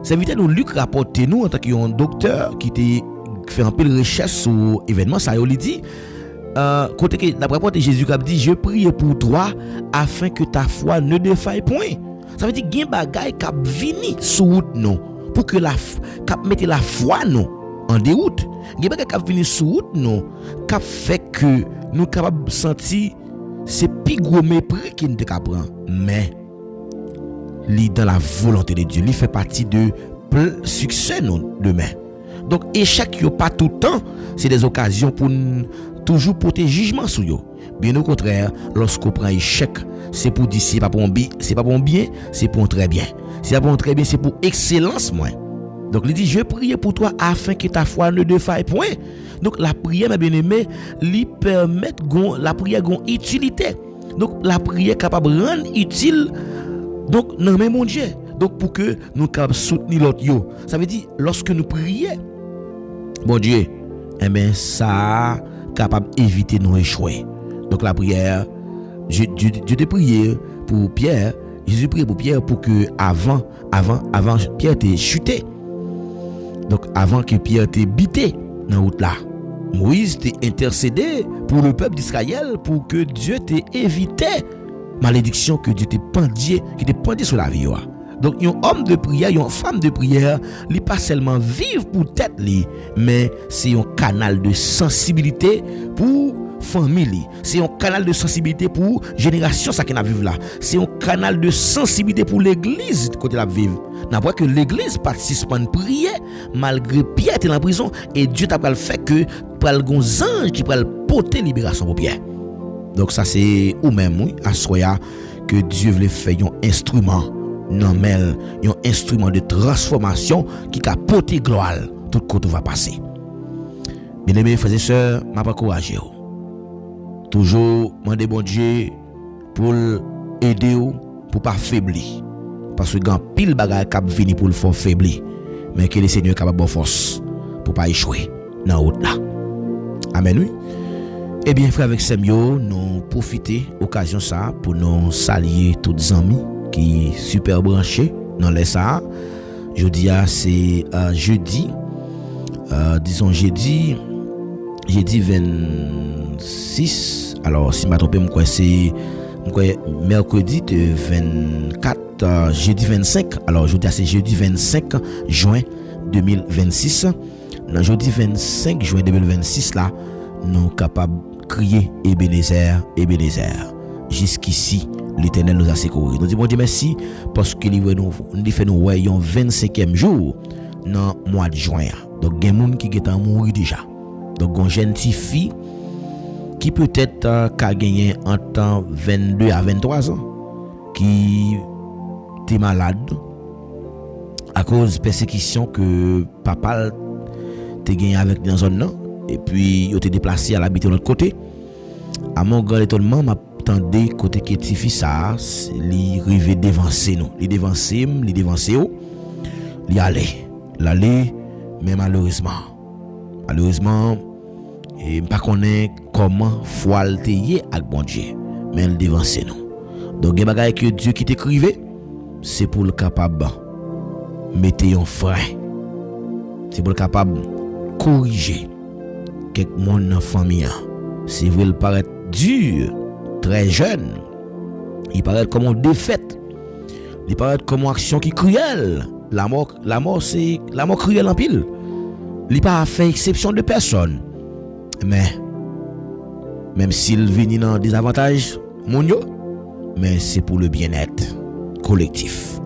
c'est vite nous Luc rapporte nous en tant qu'un docteur qui était fait un peu de recherche sur événement ça il dit côté que la parole de Jésus qui a dit je prie pour toi afin que ta foi ne défaille point. Ça veut dire gen bagay qui vini sous route non pour que la mette la foi non en déroute. Gen bagay qui vini sous route non qui fait que nous capable sentir c'est plus gros mépris qui nous te prend, mais li dans la volonté de Dieu, li fait partie de succès non demain. Donc échec yo pas tout le temps, c'est des occasions pour toujours porter jugement sur yo. Bien au contraire, lorsqu'on prend échec, c'est pour dire c'est pas pour bien, c'est pour très bien. C'est pas pour très bien, c'est pour excellence moi. Donc il dit je prie pour toi afin que ta foi ne défaille point. Donc la prière mes bien-aimés, lui permet la prière gon utilité. Donc la prière capable rendre utile donc non mais mon Dieu. Donc pour que nous capable soutenir l'autre yo. Ça veut dire lorsque nous prions bon Dieu, eh bien ça capable éviter nous échouer. Donc la prière, Dieu te prié pour Pierre, Jésus prié pour Pierre pour que avant Pierre t'ait chuté. Donc avant que Pierre t'ait bité dans la route là, Moïse t'ait intercédé pour le peuple d'Israël pour que Dieu t'ait évité malédiction que Dieu t'ait pendu sur la vie. Donc un homme de prière, une femme de prière, il pas seulement vivre pour tête li, mais c'est un canal de sensibilité pour famille, c'est un canal de sensibilité pour génération ça qui n'a vivre là, c'est un canal de sensibilité pour l'église côté la vivre. N'a pas que l'église participe à une prière malgré Pierre était en prison et Dieu t'a pas fait que pral gon ange qui pral porter libération pour Pierre. Donc ça c'est ou même oui à soya que Dieu veut faire un instrument non mais un instrument de transformation qui a porter gloire tout côté va passer. Bien-aimés frères et sœurs, m'a pas encourager toujours demander bon Dieu pour aider ou pour pas faiblir parce que grand pile bagaille cap venir pour le faire faiblir mais que le Seigneur capable bonne force pour pas échouer dans route là. Amen oui. Eh bien frère avec Semio nous profiter occasion ça pour nous saluer tous les amis qui super branchés dans les ça. Jeudi c'est jeudi disons jeudi 26. Alors si je ne me trompe pas, c'est mercredi de 24 jeudi 25. Alors jeudi c'est jeudi 25 juin 2026. Dans jeudi 25 juin 2026 là, nous capables crier Ebenezer, Ebenezer. Jusqu'ici l'Éternel nous a secouru. Nous disons Dieu merci parce que il fait nous voyons 25e jour dans mois de juin. Donc il y a des gens qui sont morts déjà. Donc une jeune fille qui peut-être a gagné en temps 22 à 23 ans qui était malade à cause de persécution que papa t'a gagné avec dans zone là et puis il était déplacé à l'habiter de l'autre côté. À mon grand étonnement m'attendait côté qui petit fils ça li rivé devancer nous li devancer li aller mais malheureusement et pas connaît comment foi le teye avec bon Dieu mais il devancer nous. Donc les bagaille que Dieu qui t'écrivait c'est pour le capable mettre un frein, c'est pour le capable corriger quelque monde dans famille. C'est vrai il paraît dur, très jeune, il paraît comme une défaite, il paraît comme une action qui cruelle. La mort c'est la mort cruelle en pile. Il pas fait exception de personne. Mais même s'il vient dans des avantages mondiaux, mais c'est pour le bien-être collectif.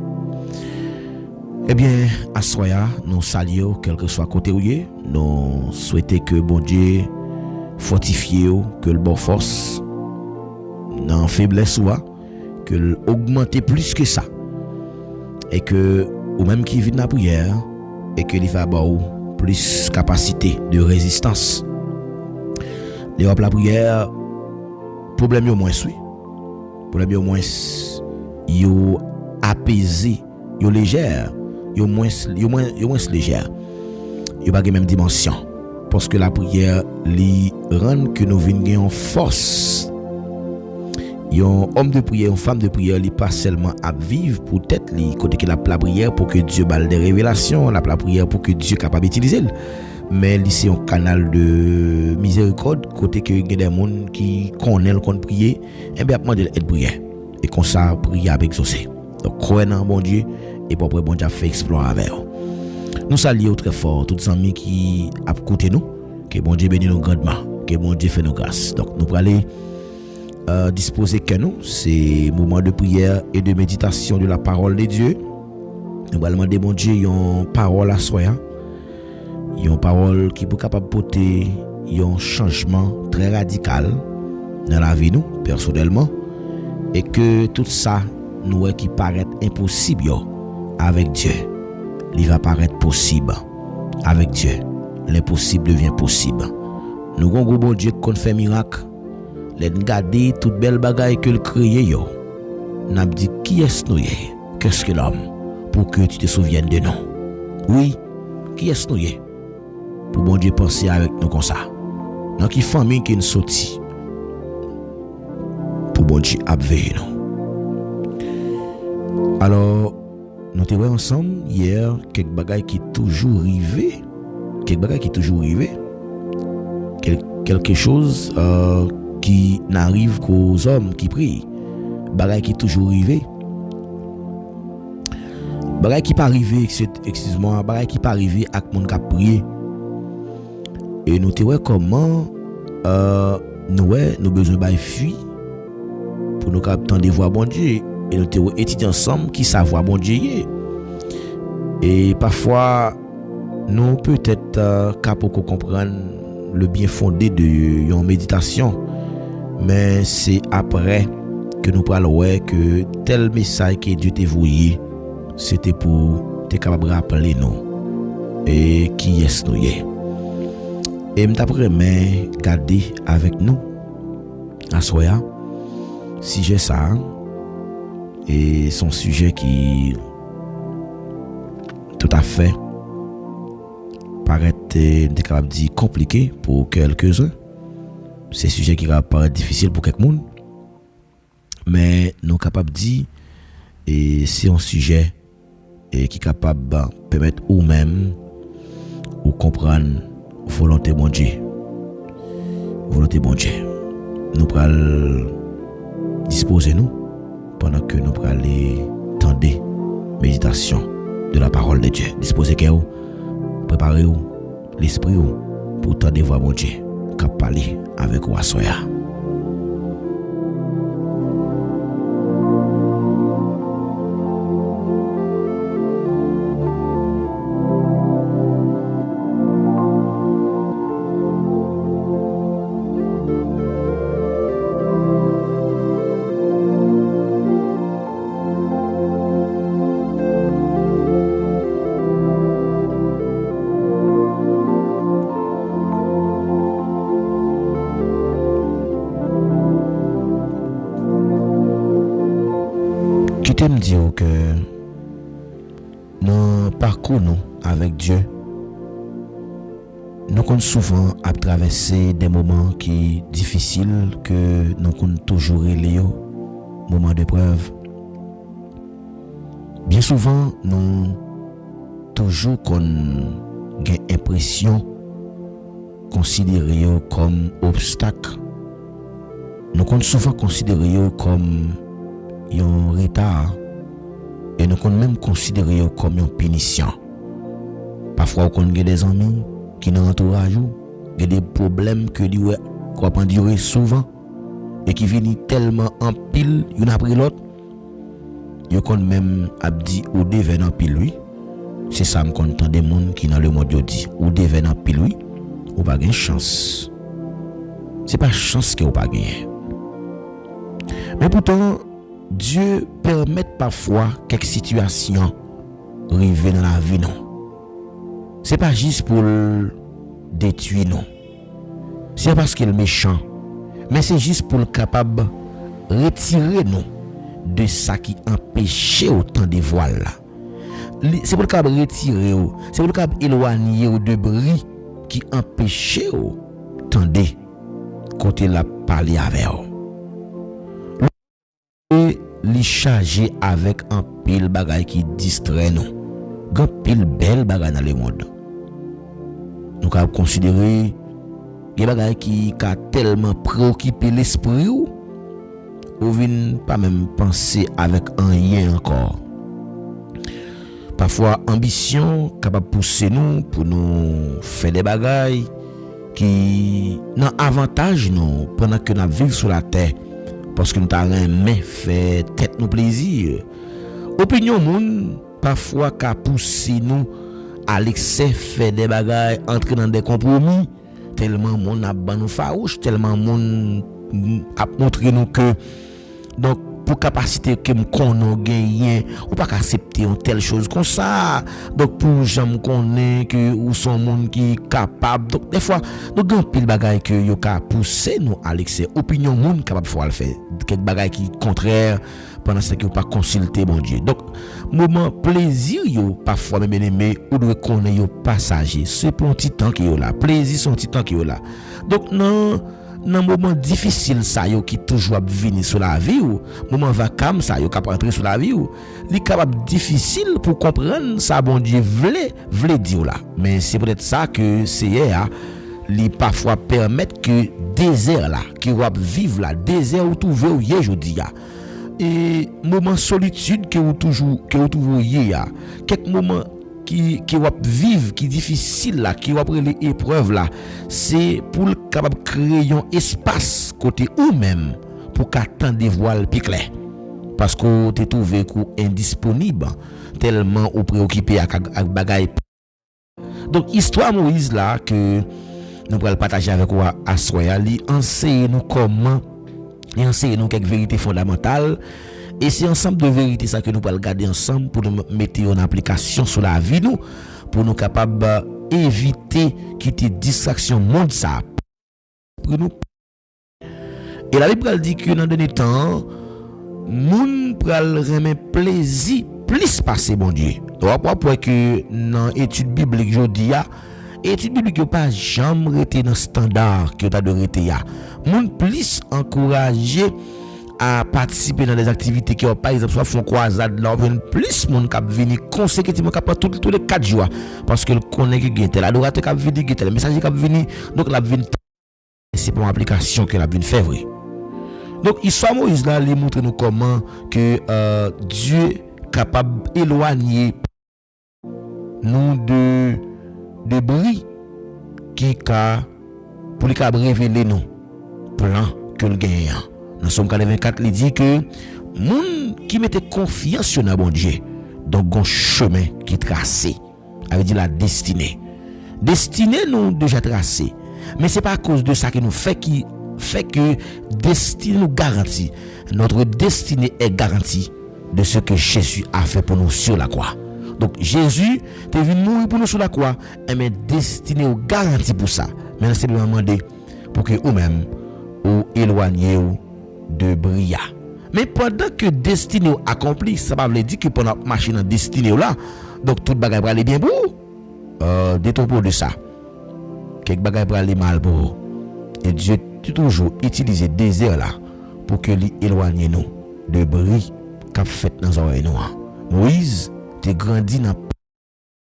Eh bien, à soya, nous saluons quel que soit côté où nous souhaitons que bon Dieu fortifie, que le bon force dans faiblesse soit, que l'augmente plus que ça. Et que ou même qui vit dans la prière et que il va avoir plus capacité de résistance. Les la prière problème au moins problème au moins yo apaisé, yo légère, yo moins légère. Yo pas même dimension parce que la prière li rend que nous vinn en force. Un homme de prière, une femme de prière, il pas seulement à vivre pour tête li côté que la prière pour que Dieu balle des révélations, la prière pour que Dieu capable d'utiliser mais c'est un canal de miséricorde côté que il y a des gens qui connaissent le compte prier et bien demander l'aide prière et comme ça prier avec exaucer. Donc croire dans bon Dieu et pour bon Dieu fait explorer avec eux. Nous saluons très fort tous les amis qui a écouté nous, que bon Dieu bénisse nous grandement, que bon Dieu fait nos grâces. Donc nous allons disposer que nous, c'est moment de prière et de méditation de la parole de Dieu. Nous allons demander bon Dieu une parole à soi, une parole qui peut capable porter un changement très radical dans la vie nous personnellement et que tout ça nous qui paraît impossible avec Dieu, il va paraître possible avec Dieu. L'impossible devient possible. Nous avons un bon Dieu qui fait miracle. Les regarder toute belle bagaille que le créé yo. N'a dit qui est-ce nous? Qu'est-ce que l'homme pour que tu te souviennes de nous? Oui, qui est-ce nous? Pour bon Dieu penser avec nous comme ça. Dans qui famille qui nous sorti. Pour bon Dieu abveiller nous. Alors nous étions ensemble hier quelques bagailles qui toujours arrivé. Quelque chose qui n'arrive qu'aux hommes qui prient. Bagaille qui toujours arrivé. Bagaille qui pas arrivé, excuse-moi, bagaille qui pas arrivé avec mon qui prié. Et nous te voyons comment nous besoin de fuir pour nous attendre voir bon Dieu. Et nous te voyons étudier ensemble qui savent bon Dieu. Et parfois nous peut-être capables de comprendre le bien fondé de une méditation, mais c'est après que nous parlons que tel message que Dieu t'a voué, c'était pour te capable rappeler nous et qui est nous. Et m'après mais garder avec nous à soya sujet ça et son sujet qui tout à fait paraît capable de dire compliqué pour quelques-uns. C'est un sujet qui va paraître difficile pour quelques-uns. Mais nous capables de dire et c'est un sujet qui est capable de permettre ou même ou comprendre volonté bon Dieu. Volonté bon Dieu. Nous allons disposer nous pendant que nous allons tendre méditation de la parole de Dieu. Disposez que vous préparez l'esprit pour tendre voir mon Dieu qui parler avec vous à soya. Me dire que dans parcours nous avec Dieu, nous avons souvent à traverser des moments qui sont difficiles que nous avons toujours les moments d'épreuve. Bien souvent, nous toujours qu'on gain impression considéré comme obstacle. Nous avons souvent considéré comme un retard et nous avons même considéré comme une punition. Parfois, on a des amis qui nous entourent, il y a des problèmes que nous avons durer souvent et qui viennent tellement en pile, une après l'autre. Ils ont même dit ou devient en pile, oui. C'est ça, je content des gens qui dans le monde dit ou devient en pile, oui, ou pas de chance. C'est pas chance que vous pas gagné. Mais pourtant, Dieu permet parfois quelques situations arriver dans la vie, non. C'est pas juste pour détruire, non. C'est parce qu'il est méchant, mais c'est juste pour le capable retirer nous de ça qui empêchait autant de voiles là. C'est pour le capable retirer, c'est pour le capable éloigner de bris qui empêchait autant de côté la parler avec vous. Li chargé avec un pile bagay qui distrait nous. Grand pile belle bagay dans le monde. nous avons considéré des bagages qui a tellement préoccupé l'esprit ou vient pas même penser avec un rien encore. Parfois ambition capable pousser nous pour nous faire des bagages qui n'ont avantage nous pendant que nous vivons sur la terre parce que nous avons fait tête nous plaisir. Opinion moun parfois qu'a poussé nous à l'excès faire des bagages entrer dans des compromis tellement moun a ban nous farouche tellement moun a montré nous que donc pour capacité que me connait gagner ou pas accepter une telle chose comme ça donc pour j'aime connait que ou son monde qui capable donc des fois donc grand pile bagaille que yo ka pousser nous à l'excès opinion monde capable faire le faire quelques bagaille qui contraire pendant ce que pas consulter bon Dieu donc moment plaisir yo parfois même aimé ou doit connait yo passager c'est pour un petit temps qui yo là plaisir son petit temps qui yo là donc non dans moment difficile ça yo qui toujours venir sur la vie ou moment vacam ça yo capable entrer sur la vie ou li capable difficile pour comprendre ça bon Dieu vle dire là mais c'est peut-être ça que c'est li parfois permettre que désert là qui va vivre là désert ou trouver ou hier jodi et moment solitude que ou toujours hier quelques moments qui va vivre qui difficile là qui va prendre les épreuves là c'est pour capable créer un espace côté ou même pour qu'attendre des voiles plus clair parce que tu trouvé qu'on indisponible tellement ou préoccupé avec bagaille donc histoire Moïse là que nous pourrons partager avec vous à soya li enseigne nous comment et enseigne nous quelques vérités fondamentales. Et c'est ensemble de vérités ça que nous allons garder ensemble pour nous mettre en application sur la vie nous pour nous capables éviter quitter distraction monde ça pour nous. Et la Bible dit que dans dernier temps moun pral remet plaisir plus passer bon Dieu. Donc pour que dans étude biblique jodi étude biblique pas jamais rester dans standard que tu as de rester moun plus encourager à participer dans des activités qui par exemple soit font croisade là plus monde qui venir consécutivement qui tous les 4 jours parce que le connaît que gagne tel adorateur qui venir gagne tel messager qui venir donc la venir c'est pour application que la venir faire vrai donc histoire Moïse là il montre nous comment que Dieu capable éloigner nous de bruit qui pour les révéler nous plan que le gagne. Dans Somme 24, il dit que moun qui mettait confiance sur bon Dieu, donc un chemin qui tracé, avait dit la destinée. Destinée nous déjà tracée, mais c'est pas à cause de ça que nous fait que destinée nous garantit. Notre destinée est garantie de ce que Jésus a fait pour nous sur la croix. Donc Jésus est venu mourir pour nous sur la croix, et mais destinée nous garantie pour ça. Mais c'est simplement demander pour que vous-même ou éloignez vous de bria. Mais pendant que destinée accompli, ça va veut dire que pendant machine destinée là, donc toute bagaille va aller bien pour détourner de ça. Quelque bagaille va aller mal pour. Et Dieu toujours utiliser désert là pour que lui éloigne nous de bris qu'a fait dans oreilles noires. Moïse te grandi dans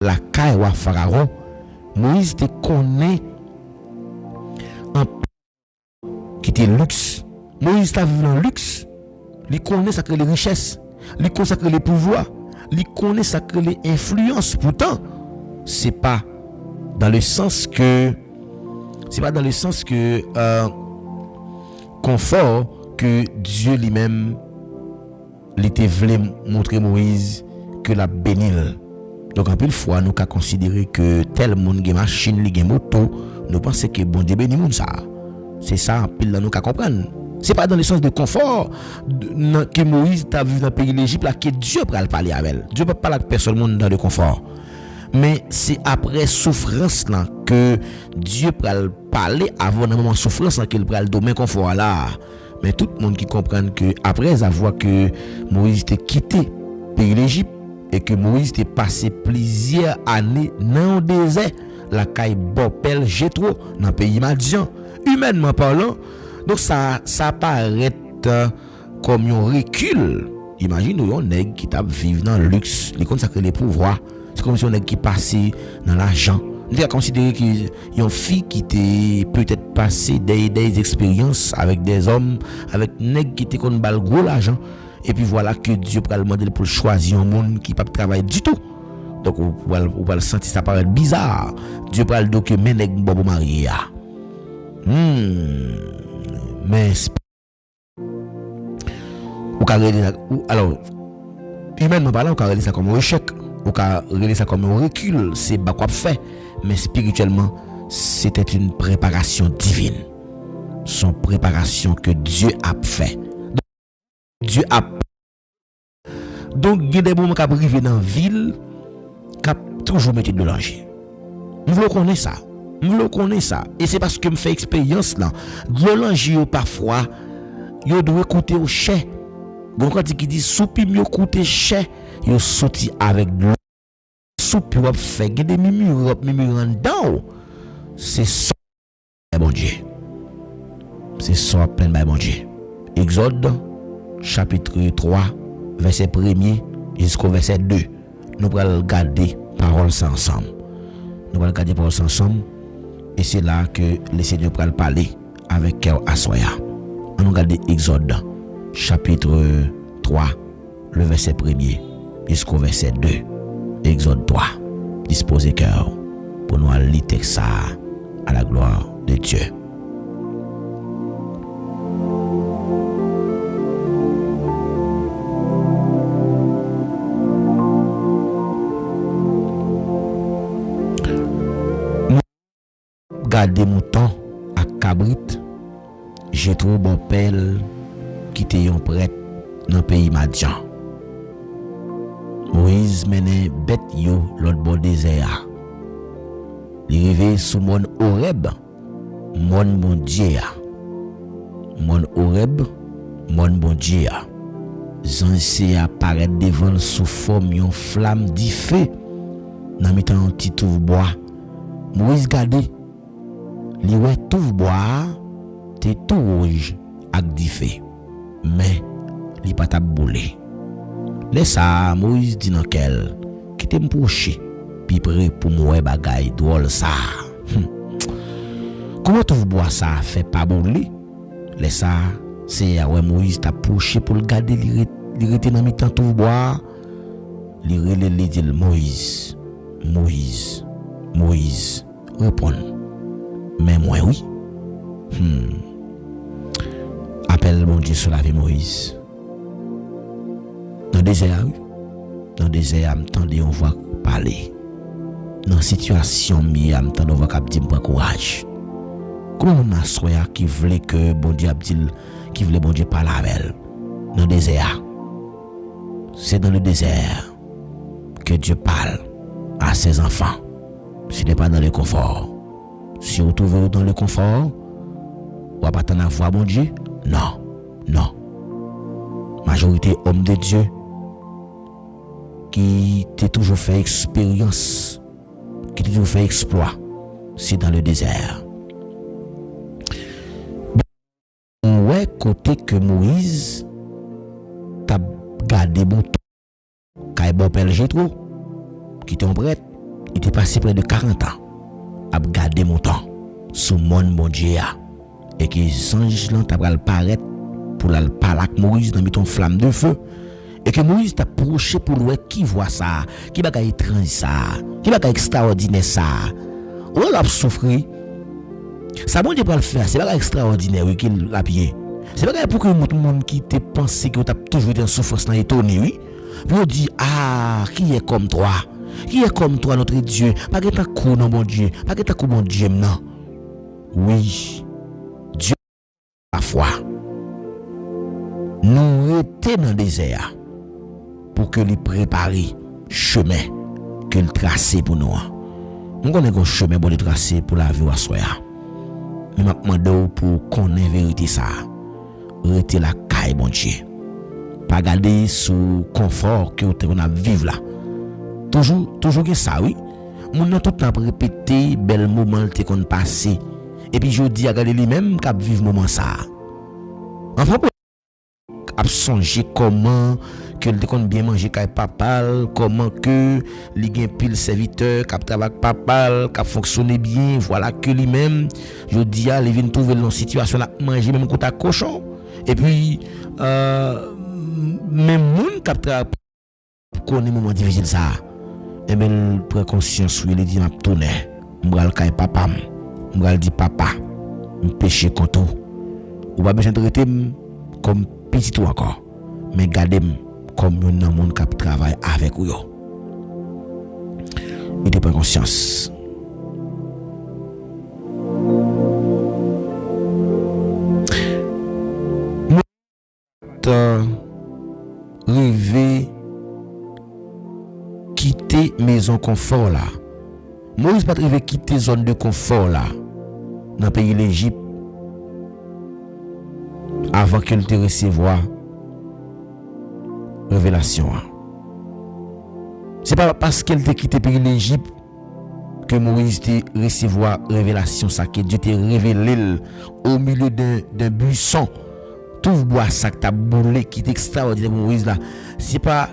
la caille wa Pharaon. Moïse te connaît en qui était luxe. Moïse t'a vécu dans le luxe. Il connaît ça que les richesses, il connaît ça que les pouvoirs, il connaît ça que les influences. Pourtant, c'est pas dans le sens que confort que Dieu lui-même était voulu montrer Moïse que la bénil. Donc en pile fois nous qu'a considéré que tel monde qui machine, li gen moto, nous pensons que bon Dieu béni moun ça. C'est ça en pile là nous qu'a comprendre. C'est pas dans le sens de confort que Moïse t'a vu dans le pays de l'Égypte là que Dieu va parler avec elle. Dieu ne peut pas parler avec personne dans le confort. Mais c'est après souffrance là que Dieu va parler avant un moment souffrance là qu'il va le domaine confort là. Mais tout le monde qui comprend que après avoir que Moïse t'a quitté le pays de l'Égypte et que Moïse t'a passé plusieurs années dans le désert, la caille Bopel Jétro dans le pays Madian, humainement parlant. Donc ça paraît comme un recul. Imagine un nèg qui t'a vivre dans le luxe, il consacre les pouvoirs. C'est comme si on nèg qui passait dans l'argent, On a considéré qu'il y a une fille qui était peut-être passé des expériences avec des hommes, avec nèg qui était qu'on bal gros l'argent. Et puis voilà que Dieu peut le demander pour choisir un monde qui ne peut pas travailler du tout. Donc on va le sentir ça paraît bizarre. Dieu peut le dire que mais nèg bon marié. Mais alors humainement parlant, on peut regarder ça comme un échec, on peut regarder ça comme un recul, c'est pas quoi fait, mais spirituellement, c'était une préparation divine. Son préparation que Dieu a fait. Dieu a. Donc, il y a des moments qui arrivent dans la ville, qui toujours mettre de danger. Vous le connaissez ça. Vous le connaissez ça. Et c'est parce que je fais expérience là. De danger parfois, il doit écouter au cher. Donc quand il dit soupi mieux coûter cher, il sorti avec de l'eau. Soupi ou fait des mimures dedans. C'est ça bon Dieu. C'est ça plein de bon Dieu. Exode chapitre 3 verset 1er jusqu'au verset 2. Nous allons regarder parole ensemble. Nous allons regarder parole ensemble et c'est là que le Seigneur va parler avec cœur assoya. On nous regarde Exode chapitre 3, le verset 1er jusqu'au verset 2. Exode 3. Disposez cœur pour nous lire ça à la gloire de Dieu. Gardez mon temps à Cabrit, j'ai trouvé bon pelle qui était un prêtre dans le pays Madian. Moïse menait bête yo l'autre bord désert. Il arrivé sous mon Horeb, mon bon Dieu. Mon Horeb, mon bon Dieu. Zanse apparaît devant sous forme une flamme di feu dans mettant un petit tout bois. Moïse gardé li wè tout bois te tout rouge ak di feu. Mais li pas t'a boulé. Laisse ça Moïse dit dans quel qui te m'proché puis prêt pour moi bagay drôle ça. Comment tout bois ça fait pas boulé? Laisse ça c'est ouais Moïse t'a proché pour le garder li rete dans mi-temps tout bois. Li relé li dit Moïse répond. Mais moi oui. Appelle mon Dieu sur la vie Moïse. Dans le désert, m'tendez on voit parler. Dans situation m'tendez on voit cap dire prend courage. Comment on a soya qui voulait que bon Dieu qui voulait bon Dieu parler avec elle. Dans le désert. C'est dans le désert que Dieu parle à ses enfants. Ce n'est pas dans le confort. Si vous trouvez dans le confort, vous n'avez pas tant à voir bon Dieu? Non. Majorité homme de Dieu qui t'a toujours fait expérience, qui t'a toujours fait exploit, c'est dans le désert. Ouais, côté que Moïse t'a gardé bon temps, quand bon père Jétro, qui était un prêtre, il était passé près de 40 ans. A garder mon temps sous mon bon Dieu et que ange là t'a pral paraître pour la parler avec Moïse dans ton flamme de feu et que Moïse t'a approché pour voir qui voit ça, qui bagay étrange ça, qui bagay extraordinaire ça. On l'a souffrir. Ça bon Dieu pour le faire, c'est bagay extraordinaire oui qu'il a pied. C'est bagay pour que tout le monde qui te pensé que tu as toujours été en souffrance dans étonné oui. Puis on dit qui est comme toi? Qui est comme toi, notre Dieu? Pas que t'as coup, non, bon Dieu. Pas que t'as coup, bon Dieu, non. Oui. Dieu, parfois, nous étions dans le désert pour que lui prépare chemin que le tracé pour nous. Nous connaissons un chemin pour le tracer pour la vie à soi. Mais maintenant, pour connaître la vérité, ça, rester la caille, bon Dieu. Pas garder sous confort que vous avez vivre là. Toujours que ça, oui. Mon a tout le temps répété, bel moment te qu'on passé. Et puis je dis à regarder lui-même qu'à vivre moment ça. Enfin, a songer comment que il te kon bien manger kay papa, comment que li gen pile serviteur k'ap travail papa, k'ap fonctionner bien, voilà que lui-même je dis il vient trouver dans situation là manger même côté cochon et puis même moun k'ap travail connaît moment difficile ça et ben prend conscience il dit m'a tourner m'bral kay papa m'bral dit papa m'pêcher contre ou pas besoin de traiter comme petit ou encore mais gardez comme un monde qui travaille avec vous. Il te prend conscience. Rêver quitter maison confort là. Moïse pas rêver quitter zone de confort là dans le pays de l'Égypte avant qu'il te recevoir révélation. C'est pas parce qu'elle t'a quitté pays l'Égypte que Moïse t'a recevoir révélation ça que Dieu t'a révélé au milieu d'un buisson. Tout bois ça que t'a boulé qui est extraordinaire Moïse là. C'est pas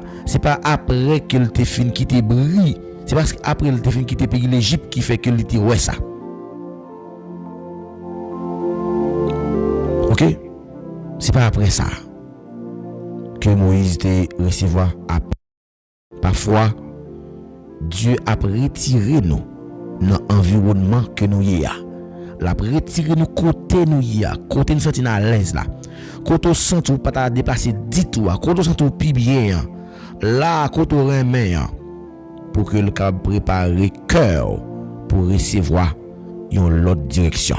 après qu'elle t'a fini quitter brille. C'est parce qu'après elle t'a fini quitter pays l'Égypte qui fait qu'elle t'a ouais ça. OK? C'est pas après ça que Moïse te recevoir. Parfois, Dieu a retiré nous dans l'environnement que nous y a. Il a retiré nous côté nous y a, côté nous sentir à l'aise là. Côté nous sentir pas ta déplacer dit tout, côté nous sentir plus bien. Là, côté nous remet pour que le cap préparer cœur pour recevoir une autre direction.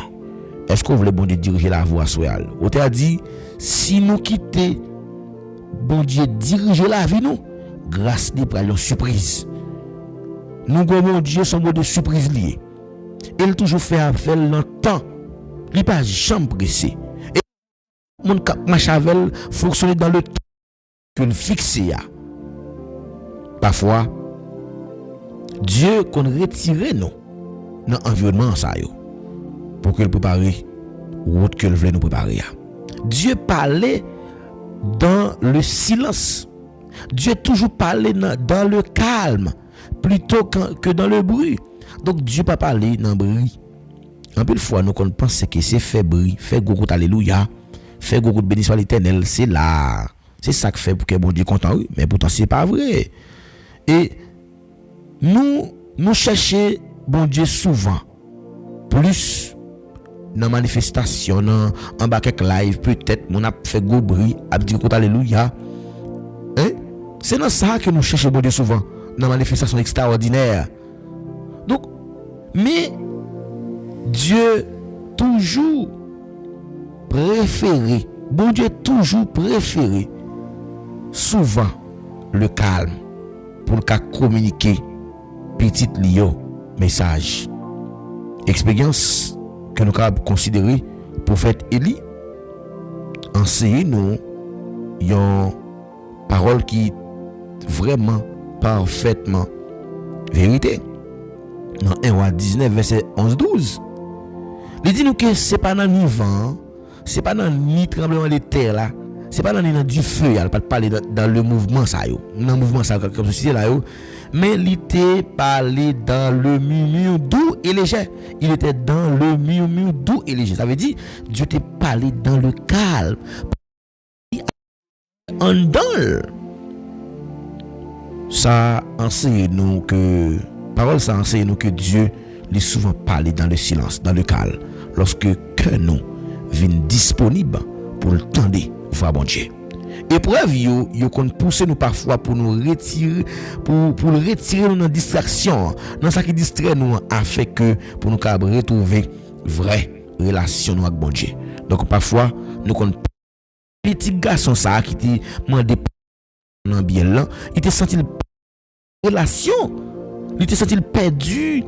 Est-ce que vous voulez bon Dieu diriger la voie soyale? On t'a dit si nous quitter bon Dieu diriger la vie nous grâce à pour une surprise. Nous bon Dieu son mot de surprise lié. Il toujours fait avec longtemps. Il pas jamais pressé. Et mon cap machavel fonctionner dans le temps que le fixé a. Parfois Dieu qu'on retire nous dans l'environnement ça yo pour qu'il prépare route que veut nous préparer. Dieu parlait dans le silence. Dieu toujours parlait dans le calme plutôt que dans le bruit. Donc Dieu pas parler dans le bruit. En plus fois nous qu'on pense que c'est fait bruit, fait gogo alléluia, fait gogo de béni soit l'Éternel, c'est là. C'est ça que fait pour que bon Dieu content oui, mais pourtant c'est pas vrai. Et nous chercher bon Dieu souvent plus dans manifestation en bas quelques live peut-être mon a fait gros bruit a dit alléluia hein c'est dans ça que nous cherchons bon Dieu souvent dans manifestation extraordinaire donc mais Dieu toujours préféré bon Dieu toujours préféré souvent le calme pour le communiquer petit lio message expérience que nous avons considéré prophète Élie enseigner nous une parole qui vraiment parfaitement vérité dans 1 Roi 19 verset 11-12 il dit nous que c'est pas dans ni vent c'est pas dans ni tremblement de terre là c'est pas dans du feu il pas parler dans le mouvement ça yo dans le mouvement ça comme ceci là yo mais il était parlé dans le murmure doux et léger. Il était dans le murmure doux et léger. Ça veut dire Dieu t'a parlé dans le calme. En dol. Ça enseigne nous que parole ça enseigne nous que Dieu lui souvent parlé dans le silence, dans le calme. Lorsque que nous vient disponible pour le tendre voir bon Dieu. Épreuve yo qu'on pousse nous parfois pour nous retirer pour le retirer nous dans distraction dans ça qui distrait nous afin que pour nous retrouver vraie relation avec bon Dieu. Donc parfois nous qu'on petit garçon ça qui te mandé dans bien là, il te senti relation, il te senti perdu.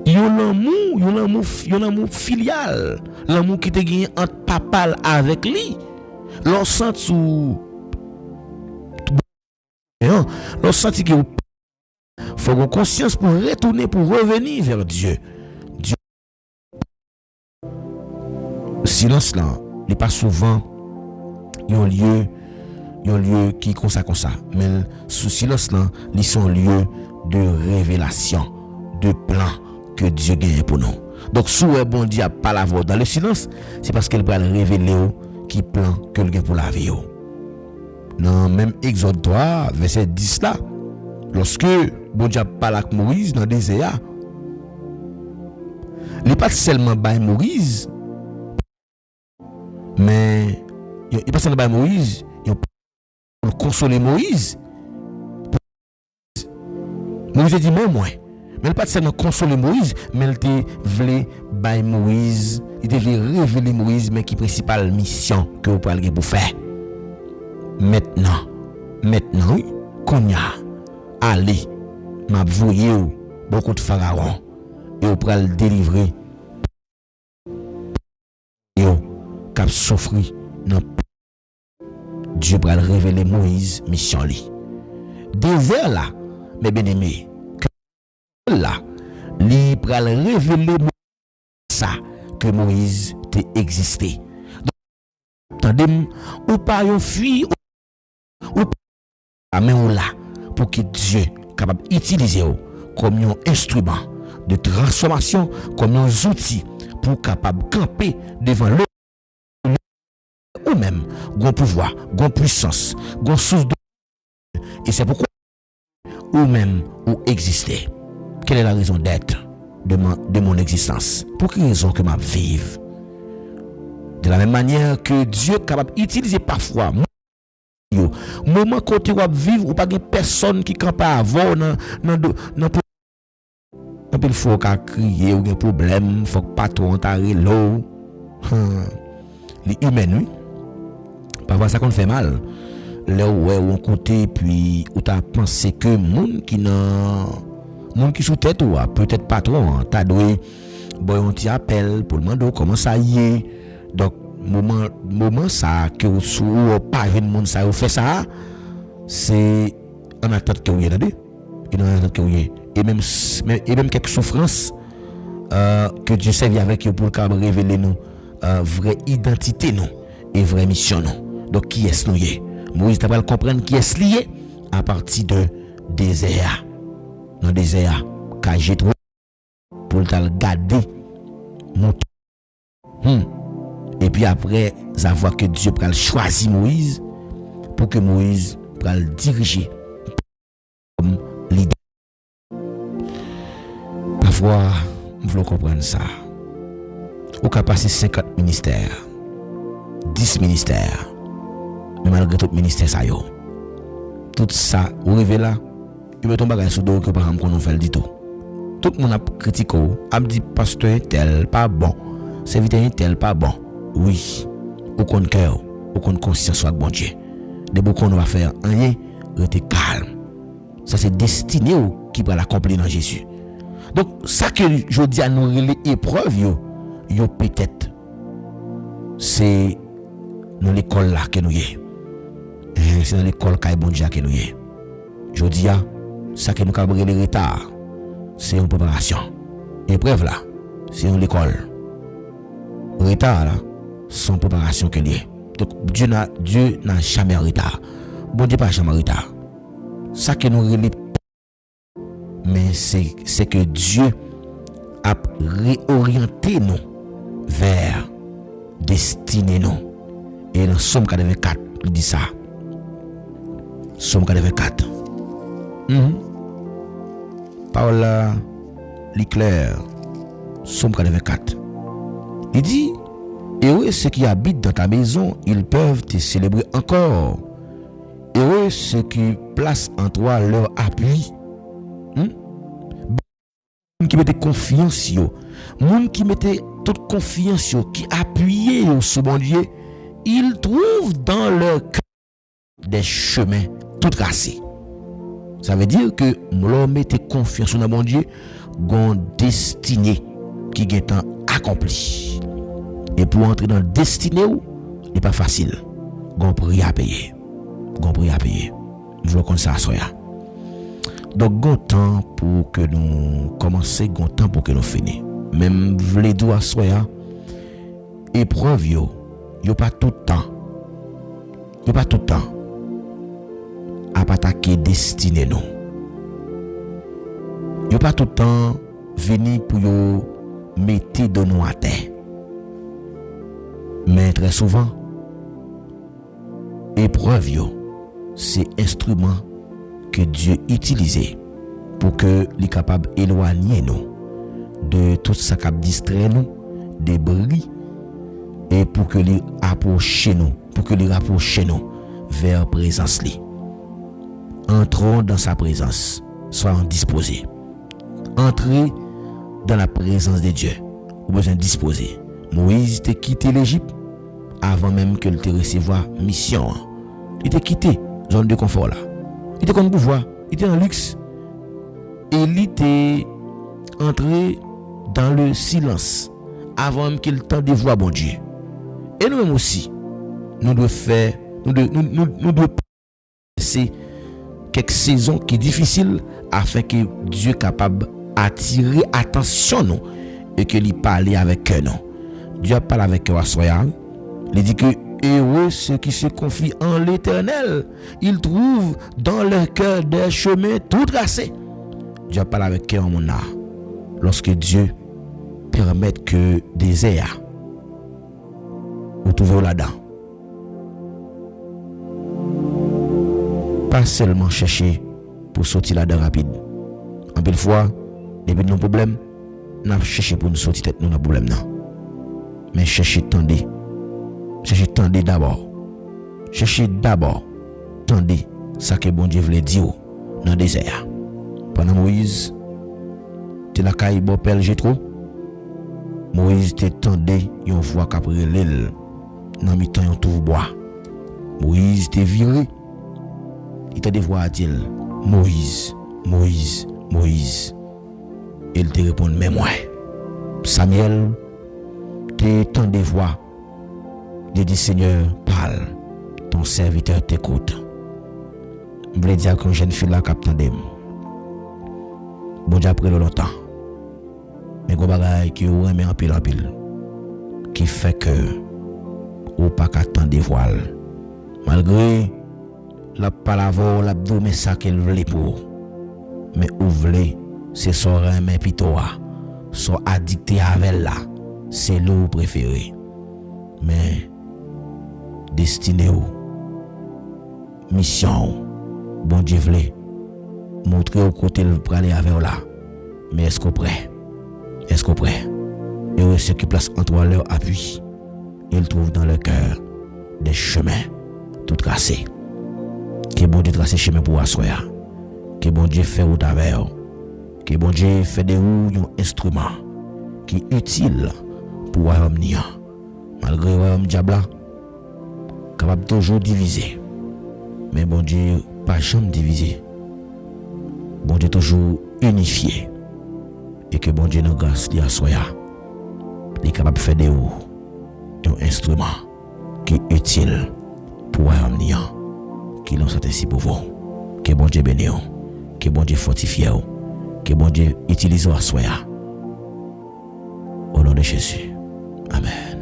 Yon l'amour filial, l'amour qui te gagné entre papa avec lui. L'on sent sous l'on sent que faut avoir conscience pour retourner pour revenir vers Dieu. Dieu silence là n'est pas souvent un lieu un lieu qui comme ça, mais sous silence là, ils sont lieu de révélation, de plan que Dieu gagne pour nous. Donc si bon Dieu pas la voix dans le silence, c'est parce qu'il va révéler qui plan que le gagne pour la vie. Dans même Exode 3 verset 10 là, lorsque bon Dieu parle avec Moïse dans le désert, il n'est pas seulement by Moïse, mais il n'est pas seulement by Moïse, il pour consoler Moïse. Moïse dit mais moi, mais il pas seulement consoler Moïse, mais il voulait by Moïse, il devait révéler Moïse, mais qui principale mission que vous pouvez pour faire. Maintenant, oui, qu'on y a, allez, m'a voyé beaucoup de pharaons et vous pouvez le délivrer. Et vous cap souffrir non. Dieu va révéler Moïse mission li. Désert là, mes bien-aimés, que là, li va révéler ça que Moïse t'est existé. Attendez, ou pas yon fille ou pas mais ou là pour que Dieu capable d'utiliser comme un instrument de transformation, comme un outil pour capable camper devant le ou même gon pouvoir, gon puissance, gon source de et c'est pourquoi ou même ou exister. Quelle est la raison d'être de mon existence? Pour quelle raison que ma vive? De la même manière que Dieu est capable d'utiliser parfois moment côté ou vivre ou pas de personne qui campe avant dans il faut qu'à crier ou un problème, faut pas trop entrer l'eau. Les humains oui. Parfois ça qu'on fait mal. Là où on côté puis ou t'as pensé que monde qui sous tête ou peut-être pas trop, t'as doué bon on t'y appelle pour demander comment ça y est. Donc moment ça que sous pas une monde ça fait ça, c'est en attente que vous y attendez. Et dans attente que vous y et même quelques souffrances que Dieu servi avec eux pour révéler nous vraie identité nous et vraie mission nous. Donc qui est-ce nous y? Moïse t'a pas comprendre qui est lié à partir de désert. Dans désert qu'a j'ai trop pour t'a garder mon et puis après avoir que Dieu pral choisir Moïse pour que Moïse pral diriger comme leader. Parfois vous voulez comprendre ça. Ou qu'a passer 50 ministères, 10 ministères. Mais malgré tout ministère ça yo. Tout ça ou rive là, il me tombe sur dos que par exemple qu'on fait le dit tout. Tout le monde a critiqué, a dit pasteur tel pas bon, serviteur tel pas bon. Oui, au compte cœur, au compte conscience soit bon Dieu. De beaucoup on va faire rien, rester calme. Ça c'est destiné qui va l'accomplir dans Jésus. Donc ça que je dis à nous les épreuves yo peut-être c'est dans l'école là que nous y. C'est dans l'école qui est bon Dieu que nous y. Je dis ça que nous avons le retard, c'est une préparation. Épreuve là, c'est une école. Retard là, c'est une préparation que lié. Donc Dieu n'a jamais retard. Bon Dieu pas jamais retard. Ça que nous relève, mais c'est que Dieu a réorienté nous vers destiné nous. Et dans Somme 84, il dit ça. Somme 84. Parole l'éclair. Somme 84. Il dit, heureux ceux qui habitent dans ta maison, ils peuvent te célébrer encore. Heureux ceux qui placent en toi leur appui. Qui mettait confiance yo, monde qui mettait toute confiance yo, qui appuyait sur bon Dieu, ils trouvent dans leur cœur des chemins tout tracés. Ça veut dire que l'on mettait confiance dans bon Dieu, gon destinée qui est temps accompli. Et pour entrer dans destinée ou, n'est pas facile. Gon prix à payer. Gon prix à payer. Vous voulez qu'on ça soit. Donc gon temps pour que nous commencer, gon temps pour que nous finissons. Même vle doit soit épreuve yo pas tout le temps. Yo pas tout le temps. attaquer destinée nous. Yo pas tout le temps venu pour yo mettre de nous à terre. Mais très souvent, épreuve yo, c'est instrument que Dieu utilisait pour que les capable éloigner nous de tout ça qui distrait nous, des bris, et pour que les rapprocher nous, vers la présence li. Entrons dans sa présence, soyons disposés. Entrez dans la présence de Dieu, ou besoin disposer. Moïse t'a quitté l'Égypte avant même que te recevoir mission. Il t'a quitté zone de confort là. Il était comme pouvoir, il était en luxe. Et il était entré dans le silence avant même qu'il tente de voir bon Dieu. Et nous-mêmes aussi, nous devons faire, nous devons passer quelques saisons qui sont difficiles afin que Dieu soit capable d'attirer attention nous et que lui parle avec nous. Dieu parle avec nous à soya. Il dit que heureux ceux qui se confient en l'Éternel, ils trouvent dans leur cœur des chemins tout tracés. Dieu parle avec nous mon âme. Lorsque Dieu permet que des airs vous trouvez là-dedans. Pas seulement chercher pour sortir là-dedans rapide. En pile fois, depuis nos problèmes, nous avons cherché pour nous sortir tête nous dans problème non. Mais chercher tendez. Chercher tendez d'abord. Chercher d'abord tendez ça que bon Dieu voulait dire dans le désert. Pendant Moïse, tu la caille bon père Jétro. Moïse te tendait yon voix qu'après l'île dans mi-temps yon tout bois. Moïse te viré. Il t'a des voix dit Moïse, Moïse, Moïse. Il te répond mais moi. Samuel te tend des voix. Il dit Seigneur, parle. Ton serviteur t'écoute. Je voulais dire qu'une jeune fille là captandem. Bon Dieu après longtemps. Mais go bagay qui ou remet en pile qui fait que ou pas qu'attendre des voiles malgré la palavre l'abdou mais ça qu'elle veut pour mais ou voulez c'est son remet pitoa son addicté avec là c'est l'eau préféré mais destiné ou mission bon Dieu voulait montrer au côté le praler avec là mais est-ce qu'on prêt? Est-ce qu'on prêt? Et ceux qui placent entre leur appui, ils trouvent dans leur cœur des chemins tout tracés. Que bon Dieu trace chemin pour assoir. Que bon Dieu fait route avec eux. Que bon Dieu fait des roues un instrument qui est utile pour royaume nia. Malgré royaume diable, capable toujours diviser. Mais bon Dieu pas jamais diviser. Bon Dieu toujours unifié. Et que bon Dieu nous grâce li assoya. Il est capable de faire des roues un instrument qui est utile pour royaume nia. Qui l'on soit ainsi pour vous. Que bon Dieu bénisse. Que bon Dieu fortifie. Que bon Dieu utilise à soi. Au nom de Jésus. Amen.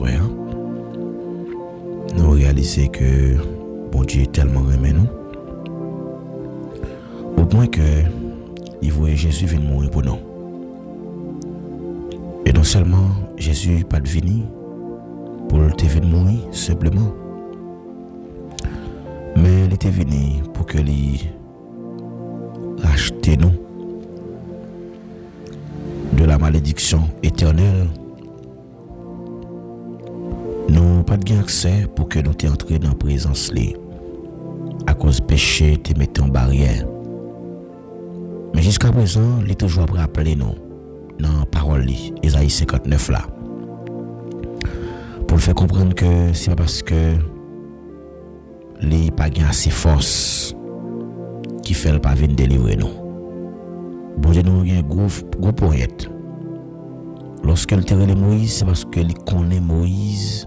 soir, nous réalisons que bon Dieu tellement aimé nous, au point que il voulait Jésus venir mourir pour nous. Et non seulement Jésus pas venu pour te venir mourir simplement, mais il était venu pour que lui rachète nous de la malédiction éternelle. Nous pas de accès pour que nous entrions dans la présence li. À cause du péché, te mettre en barrière. Mais jusqu'à présent, il est toujours rappelé nous dans la parole Isaïe 59 là. Pour le faire comprendre que c'est pas parce que il pas assez force qui fait le pas venir délivrer nous. Bon Dieu nous a un gros poète. Lorsque il terre Moïse, c'est parce que il connaît Moïse,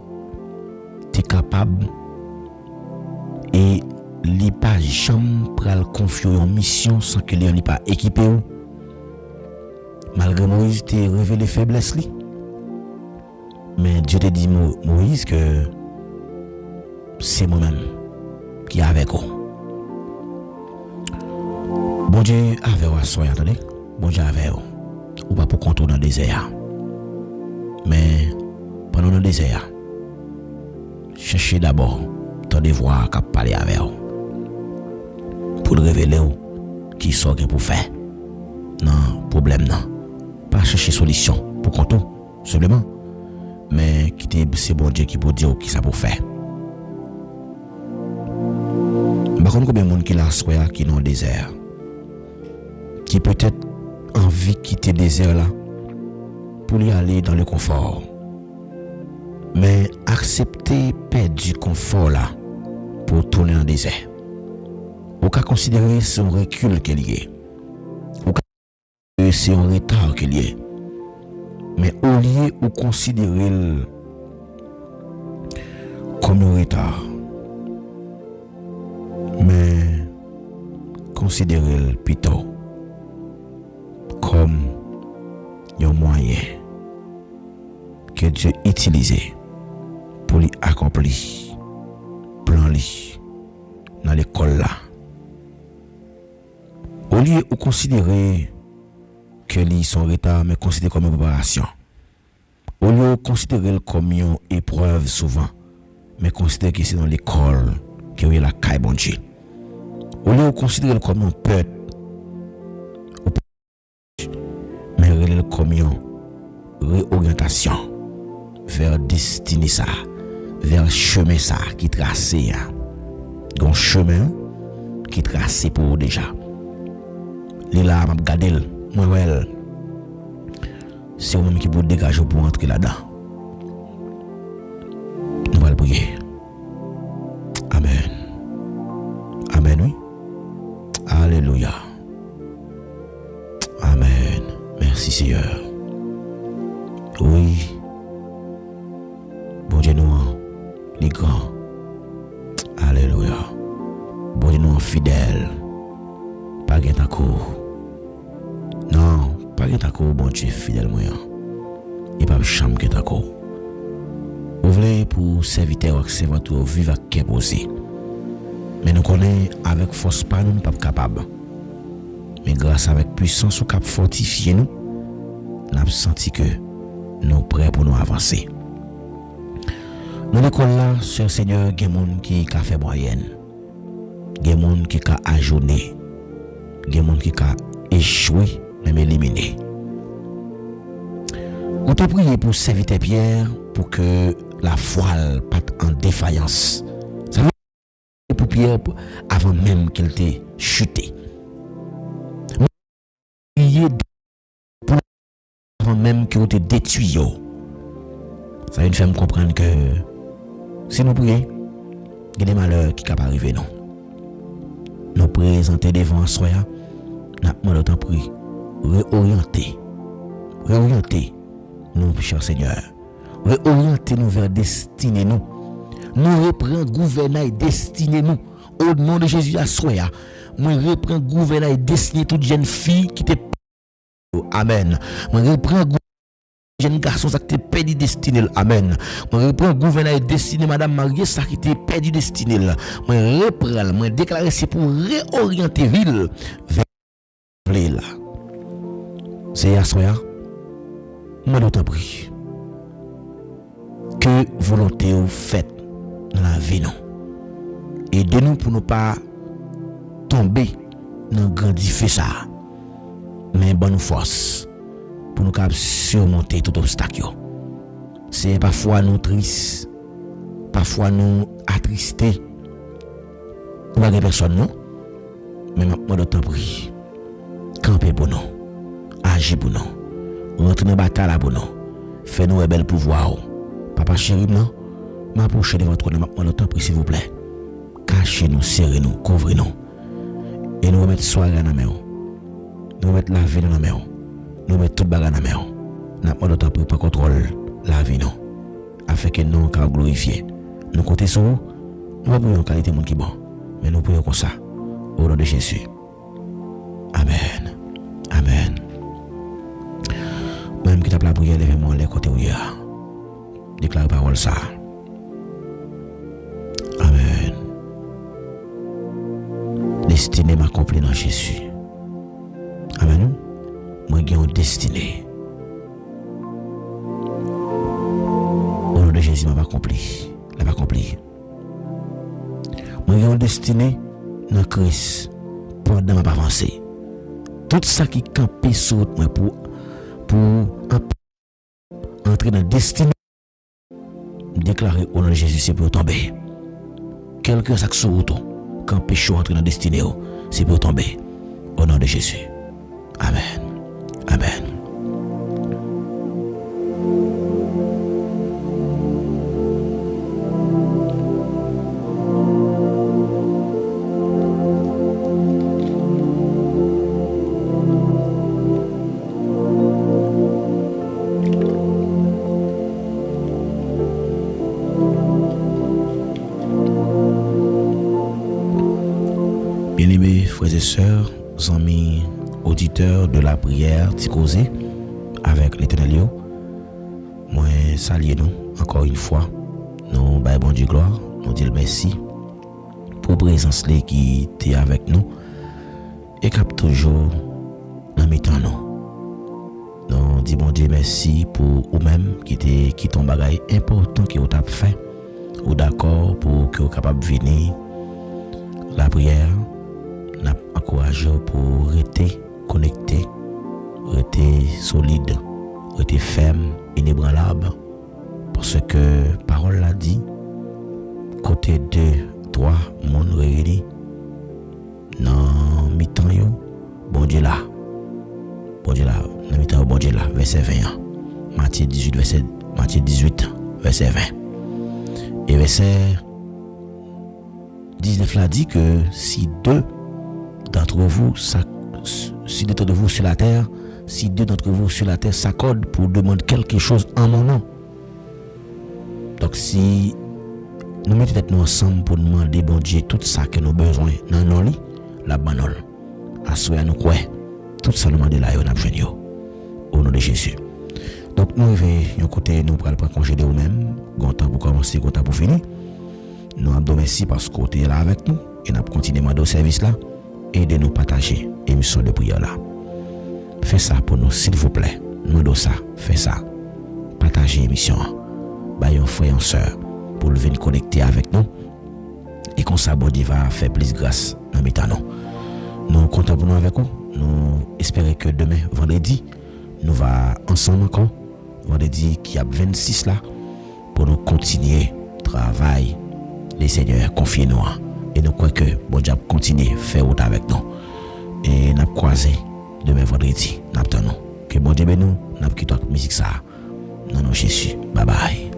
t'es capable et il pas jamais pral confier en mission sans que il pas équipé. Malgré Moïse t'es révélé faiblesse li. Mais Dieu te dit Moïse que c'est moi-même qui est avec vous. Bon Dieu avec vous, soyez attendez. Bon Dieu avec vous. Ou pas pour contourner dans le désert. Mais pendant le désert, cherchez d'abord ton devoir qu'à parler avec vous. Pour révéler qui sont pour faire. Non, problème non. Pas chercher solution pour contourner, simplement. Mais c'est bon Dieu qui peut dire qui ça pour faire. Par contre, combien de monde qui l'a soya qui dans le désert, qui peut-être envie de quitter le désert là pour y aller dans le confort, mais accepter perdre du confort là pour tourner dans le désert. Ou qu'à considérer son recul qu'il y est, ou qu'à c'est un retard qu'il y est. Mais au lieu de considérer comme un retard, mais considérer plutôt comme un moyen que Dieu utilisait pour lui accomplir plan li dans l'école là. Au lieu de considérer que li son retard, mais considéré comme une préparation. Au lieu de considérer comme une épreuve souvent, mais considérer que c'est dans l'école que est la caille bon Dieu. Au lieu de considérer comme un peuple, mais comme une réorientation vers destinée ça, vers chemin ça qui tracé. Un chemin qui tracé pour vous déjà. Là, m'a regardé. Well, c'est vous-même qui vous dégagez pour entrer là-dedans. Nous allons prier. Amen. Amen, oui. Alléluia. Amen. Merci, Seigneur. Oui. Bon Dieu, nous, les grands. Alléluia. Bon Dieu, nous, fidèles. Pas gain ta cour. Non, pas que t'as bon Dieu fidèle moyen. Et pas chambre que t'as Vous voulez pour serviteur ou serviteur vivre à cœur posé. Mais nous connaissons avec force pas nous pas capable. Mais grâce avec puissance ou cap fortifier nous, nous avons senti que nous prêts pour nous avancer. Dans l'école là, cher Seigneur, il y a des gens qui a fait moyenne. Il y a des gens qui a ajourné. Il y a des gens qui a échoué. Même éliminé. On t'a prié pour serviteur Pierre pour que la voile pas en défaillance. Ça veut dire pour Pierre avant même qu'il t'ait chuté. Prier pour avant même qu'il t'ait détruit. Ça veut faire me comprendre que si nous prions, il y a des malheurs qui peuvent arriver non. Nous présenter devant soi, nous demandons autant prier. Réorienter nous, cher Seigneur. Réorienter nous vers destinée nous. Nous reprend gouvernail destiné nous. Au nom de Jésus à soya. Moi reprend gouvernail destiné toute jeune fille qui te. Amen. Moi reprend jeune garçon ça qui perdu destinée. Amen. Moi reprends gouverneur destiné madame Marie ça qui perdu destinée. Moi reprends, moi déclarer c'est pour réorienter ville vers là. C'est à soya. Moi t'en prie. Que volonté ou faite dans la vie non. Aidez-nous pour ne pas tomber dans grand défi ça. Mais bonne force pour nous surmonter tout obstacle. C'est parfois nous tristes, parfois nous attristés. Nous n'avons personne non. Mais maintenant de temps prie. Camper pour nous. Agir pour nous. Rentrer dans la bataille pour nous. Fais-nous un bel pouvoir. Papa chéri, non? M'approchez de votre nom. Maintenant de temps prie s'il vous plaît. Cachez-nous, serrez-nous, couvrez-nous. Et nous remettons soirée dans la main. Nous remettons la vie dans la main. Nous mettons toute bagarre dans la main. Nous avons le temps pour prendre contrôle la vie, non. Afin que nous puissions glorifier. Nous comptons sur vous. Nous ne pouvons pas qualité de monde qui est bon. Mais nous pouvons comme ça. Au nom de Jésus. Amen. Amen. Même qui tape la prière, levez-moi les côtés où il y a. Déclare parole ça. Amen. Destinée m'accomplit dans Jésus. Amen. Moi j'ai une destinée. Au nom de Jésus, m'a accompli. L'a accompli. Moi j'ai une destinée dans Christ. Pendant ma avancée. Tout ça qui campé sur moi pour entrer dans la destinée. Déclarer au nom de Jésus, c'est pour tomber. Quelqu'un ça qui sur auto, quand péché entrer dans la destinée, c'est pour tomber. Au nom de Jésus. Amen. Amen. Bien-aimés frères et sœurs, amis auditeurs de la prière, Ticosé, avec l'Éternel, moi saluer nous encore une fois, nous baillons bon Dieu gloire, nous disons merci pour présence qui était avec nous et qui toujours dans mes temps nous. Nous disons bon Dieu merci pour vous-même qui ton bagage important qui vous avez fait, ou d'accord pour que vous capable de venir la prière. Nous encourageons pour rester connecté, rester solide, rester ferme, inébranlable. Parce que parole l'a dit, côté 2, 3, monde réunis, dans mi-temps, bon Dieu là, dans mi-temps, bon Dieu là, verset 21, Matthieu 18, verset 20. Et verset 19 là dit que si deux d'entre vous sur la terre, si deux d'entre vous sur la terre s'accordent pour demander quelque chose en mon nom. Donc si nous mettons nous ensemble pour demander bon Dieu tout ça que nous avons besoin dans nos lits, la banole, assoyez nous quoi, tout ça nous demande là on a besoin au nom de Jésus. Donc nous arrivons côté nous pour prendre congé de nous-mêmes, content pour commencer, content pour finir. Nous avons merci parce que vous êtes là avec nous et nous continuons dans service là. Aidez-nous partager l'émission de prière là. Faites ça pour nous, s'il vous plaît. Nous devons ça. Faites ça. Partagez l'émission. Baillons frère et soeur pour venir connecter avec nous. Et qu'on s'abonne, va faire plus grâce dans mes temps. Nous comptons pour nous avec vous. Nous espérons que demain, vendredi, nous va ensemble encore. Vendredi qui a 26 là. Pour nous continuer travail. Les seigneurs, confiez-nous. Et nous croyons que bon Dieu continue à faire autant avec nous. Et nous croisé demain vendredi. Nous attendons. Que bon Dieu nous, nous quittons la musique ça. Non, Jésus. Bye bye.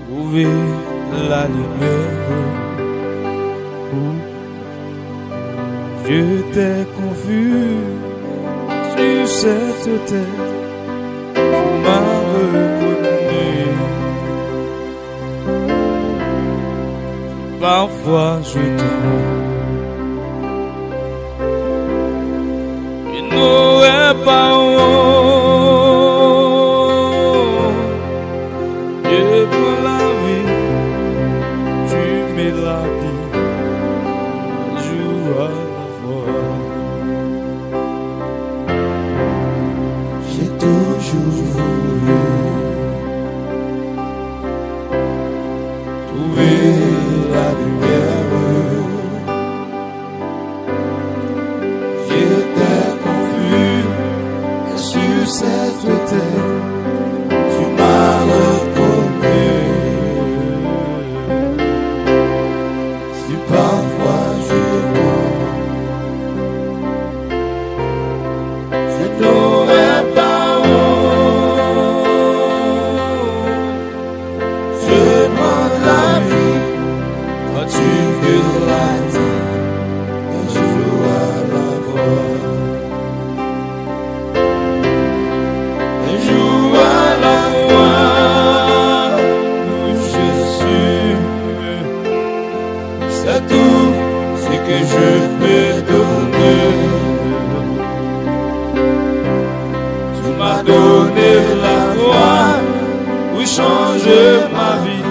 trouver la lumière. J'étais confus sur cette terre, tu m'as reconnu. Parfois je tombe, je n'aurais pas honte. Je prends la vie, tu mets la vie, joue à la fois. J'ai toujours voulu trouver la lumière. J'étais confus sur cette terre, tu m'as reconnu. Si parfois je tombe, je n'aurais pas honte. Je demande la vie, quand tu veux la dire, un jour à la fois. Un jour à la fois, où Jésus, c'est tout ce que je peux donner. Tu m'as donné la foi pour changer ma vie,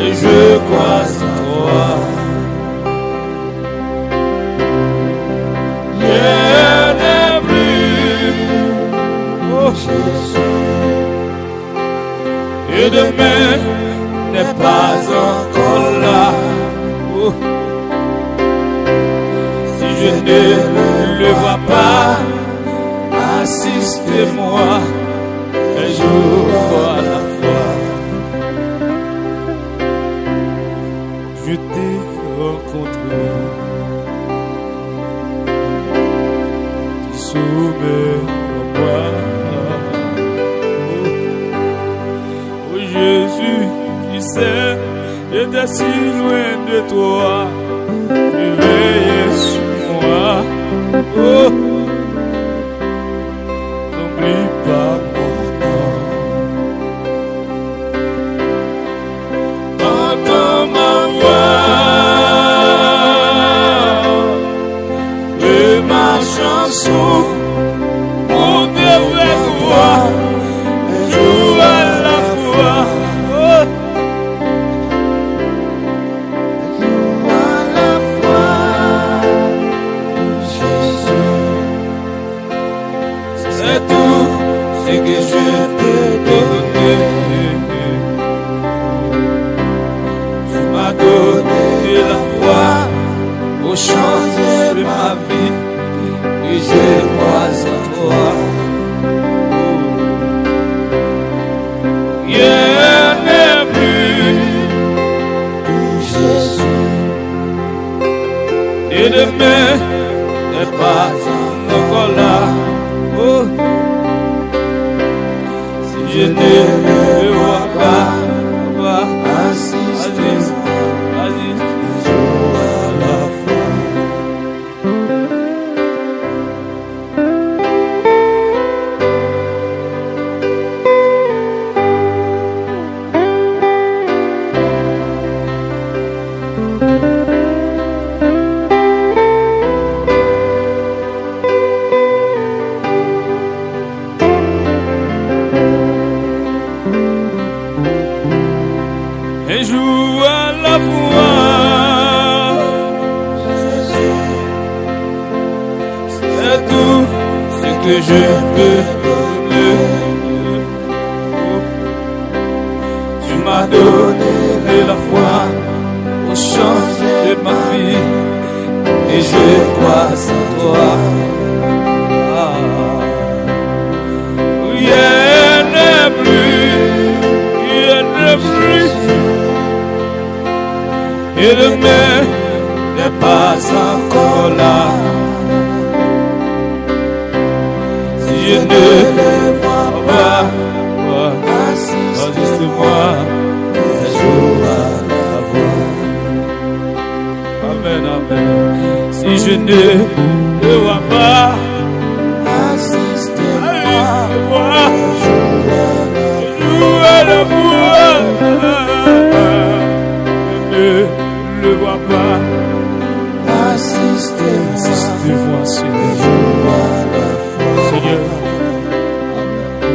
et je crois en toi. Rien n'est plus, oh Jésus, et demain n'est pas encore là. Oh, Si je ne le vois pas, assistez-moi un jour à la fois. je t'ai rencontré, tu soumets en moi. Oh Jésus, tu sais, j'étais si loin de toi, tu veillais sur moi. Oh, n'oublie pas mon nom. Entends ma voix et ma chanson, Mon Dieu, vers toi, un joue à la fois. Oh, à la fois. Jésus, c'est tout ce que je peux donner. Tu m'as donné la foi pour changer ma vie, et je crois en toi. rien n'est plus, Pour Jésus, et demain n'est pas encore là. Oh, si je ne le vois pas, assiste vas-y. un jour à la fois. Un jour à la fois, C'est tout ce que je peux donner. Tu m'as donné la foi pour changer ma vie, et je crois en toi. rien n'est plus, rien n'est plus, et demain N'est pas encore là. Si je ne le vois pas, assiste-moi je ne le vois pas, assistez-moi, je joue à l'amour, je ne le vois pas, assistez-moi, Seigneur,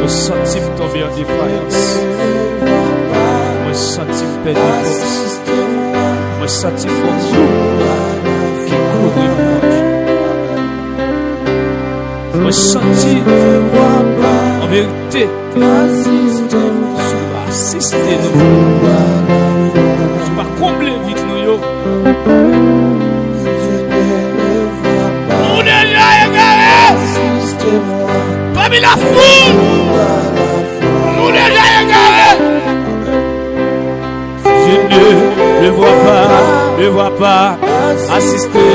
me sentis tomber en défaillance, me sentis perdre de force, me sentis force qui couvre me sentis en vérité, assistez-nous, je vais combler vite nous. Nous déjà égarés, parmi la foule, nous déjà égarés. Je ne le vois pas, assistez.